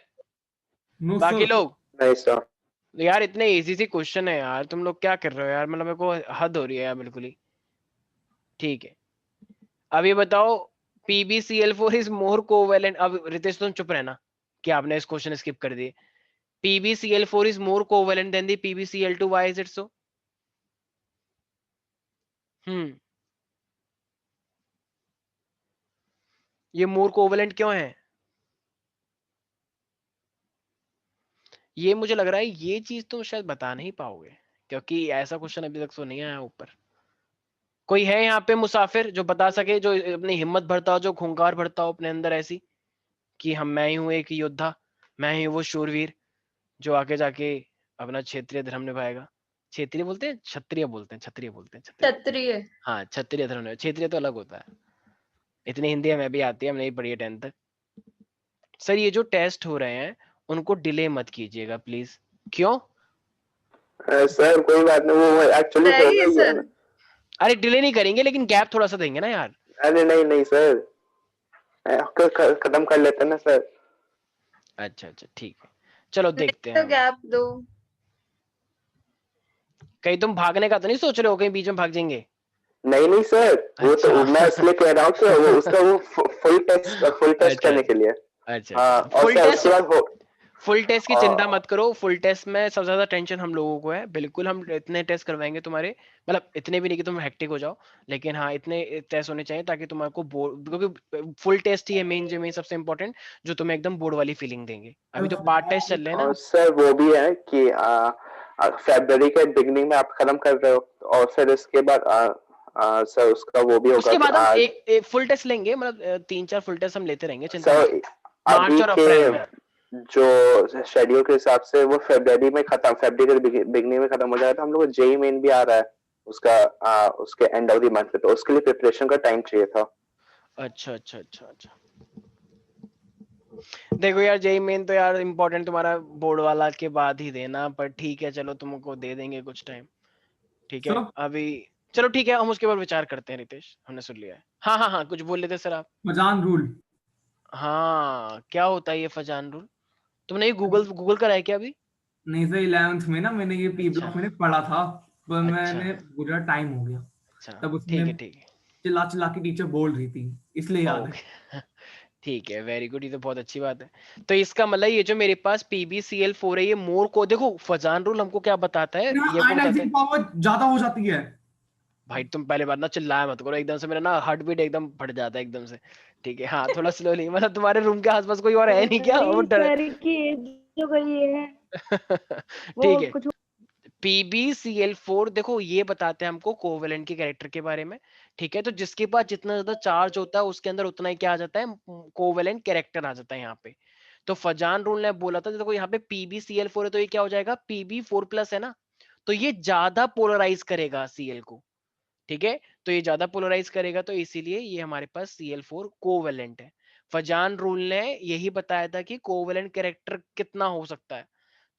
नो बाकी सर। लोग नहीं सर। यार इतने इजी सी क्वेश्चन है यार, तुम लोग क्या कर रहे हो यार, मतलब मेरे को हद हो रही है यार बिल्कुल ही। ठीक है, अब ये बताओ PbCl4 इज मोर कोवेलेंट। अब रितेश तुम चुप रहना कि आपने इस क्वेश्चन स्किप कर दिए। PbCl4 is more covalent than the PbCl2. Why is it so? ये मोर कोवेलेंट क्यों है? ये मुझे लग रहा है ये चीज तुम शायद बता नहीं पाओगे, क्योंकि ऐसा क्वेश्चन अभी तक तो नहीं आया ऊपर। कोई है यहाँ पे मुसाफिर जो बता सके, जो अपनी हिम्मत भरता हो, जो खूंखार भरता हो अपने अंदर ऐसी कि मैं ही हूँ एक योद्धा, मैं ही वो शूरवीर जो आके जाके अपना क्षेत्रीय धर्म निभाएगा। क्षेत्रीय बोलते हैं, क्षत्रिय बोलते हैं, क्षत्रिय बोलते हैं, क्षत्रिय। हाँ क्षत्रिय धर्म निभाएगा, क्षेत्रीय तो अलग होता है। इतनी हिंदी हमें भी आती है, हमने पढ़ी है 10th तक। सर ये जो टेस्ट हो रहे हैं उनको डिले मत कीजिएगा प्लीज। क्यों? सर कोई बात नहीं, वो एक्चुअली सही है सर। अरे डिले नहीं करेंगे, लेकिन गैप थोड़ा सा देंगे ना यार। अरे नहीं नहीं सर, खत्म कर लेते हैं ना सर। अच्छा अच्छा ठीक है, चलो देखते हैं। तो गैप दो। कहीं तुम भागने का तो नहीं सोच रहे हो, कहीं बीच में भाग जाएंगे? नहीं नहीं सर, वो तो अच्छा। मैं इसलिए कह रहा हूँ कि वो उसका वो फुल टेस्ट करने के लिए। अच्छा हाँ, और फुल सर टेस्ट, उसके बाद फुल टेस्ट की चिंता मत करो। फुल टेस्ट में सबसे ज्यादा टेंशन हम लोगों को है। बिल्कुल हम इतने टेस्ट करवाएंगे तुम्हारे, मतलब इतने भी नहीं कि तुम हेक्टिक हो जाओ, लेकिन हाँ इतने टेस्ट होने चाहिए ताकि तुम्हारे को बोर्ड, क्योंकि फुल टेस्ट ही है मेन, जो मेन सबसे इंपॉर्टेंट, जो तुम्हें एकदम बोर्ड वाली फीलिंग देंगे। अभी तो पार्ट टेस्ट चल रहे हैं ना। और सर वो भी है कि फरवरी के बिगनिंग में आप खत्म कर रहे हो, और फिर इसके बाद सर उसका वो भी होगा उसके बाद हम कि एक फुल टेस्ट लेंगे, मतलब 3-4 फुल टेस्ट हम लेते रहेंगे, चिंता सर मत करो। मार्च और अप्रैल में जो शेड्यूल के हिसाब से वो फरवरी में खत्म, फरवरी के बिगनिंग में खत्म हो जाएगा। तो हम लोग जेई मेन भी आ रहा है उसका, उसके एंड ऑफ द मंथ पे, तो उसके लिए प्रिपरेशन का टाइम चाहिए था। अच्छा अच्छा अच्छा अच्छा। देखो यार जेई मेन तो यार इम्पोर्टेंट तुम्हारा बोर्ड वाला के बाद ही देना, पर ठीक है चलो तुमको दे देंगे कुछ टाइम। ठीक है अभी चलो ठीक है, हम उसके ऊपर विचार करते हैं। रितेश हमने सुन लिया है। हाँ हाँ हाँ कुछ बोल लेते सर आप। फजान रूल। हाँ क्या होता है ये फजान रूल? तुमने ये गूगल करा है क्या अभी? नहीं सर, 11th में ना मैंने ये पी ब्लॉक मैंने पढ़ा था, पर मैंने पूरा टाइम हो गया। अच्छा तब उसमें ठीक है ठीक है, चिल्ला चिल्ला के टीचर बोल रही थी, इसलिए याद है। ओके ठीक है वेरी गुड, ये तो बहुत अच्छी बात है। तो इसका मतलब ये जो मेरे पास PbCl4 है, ये मोर को देखो फजान रूल हमको क्या बताता है, ये हमको बताता है। आयनाइजिंग पावर ज्यादा हो जाती है। भाई तुम पहले बार ना चिल्लाया मत करो, एकदम से मेरा ना हार्ट बीट एकदम फट जाता है एकदम से। ठीक है हाँ थोड़ा स्लोली, मतलब तुम्हारे रूम के आसपास कोई और है नहीं क्या? वो डर सर की एज जो गई है वो ठीक है कुछ PbCl4 देखो ये बताते हैं हमको कोवेलेंट के कैरेक्टर के बारे में। ठीक है, तो जिसके पास जितना ज्यादा चार्ज होता है उसके अंदर उतना ही क्या आ जाता है, कोवेलेंट कैरेक्टर आ जाता है यहाँ पे। तो फजान रूल ने बोला था देखो यहाँ पे PbCl4 है तो ये क्या हो जाएगा, Pb4+ है ना, तो ये ज्यादा पोलराइज करेगा Cl को। ठीक है, तो ये ज्यादा पोलराइज करेगा, तो इसीलिए ये हमारे पास Cl4 कोवेलेंट है। फजान रूल ने यही बताया था कि कोवेलेंट कैरेक्टर कितना हो सकता है,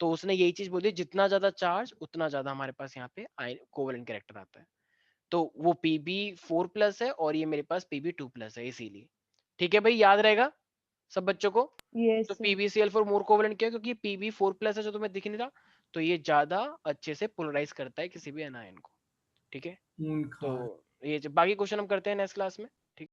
तो उसने यही चीज बोली, जितना ज्यादा चार्ज उतना ज्यादा हमारे पास यहाँ पे कोवेलेंट कैरेक्टर आता है। तो वो Pb4+ है और ये मेरे पास Pb2+ है, इसीलिए। ठीक है भाई, याद रहेगा सब बच्चों को। तो यस PbCl4 मोर कोवेलेंट क्यों, क्योंकि Pb4+ है जो तुम्हें दिख नहीं रहा, तो ये ज्यादा अच्छे से पोलराइज करता है किसी भी एनायन को। ठीक है, तो ये बाकी क्वेश्चन हम करते हैं नेक्स्ट क्लास में।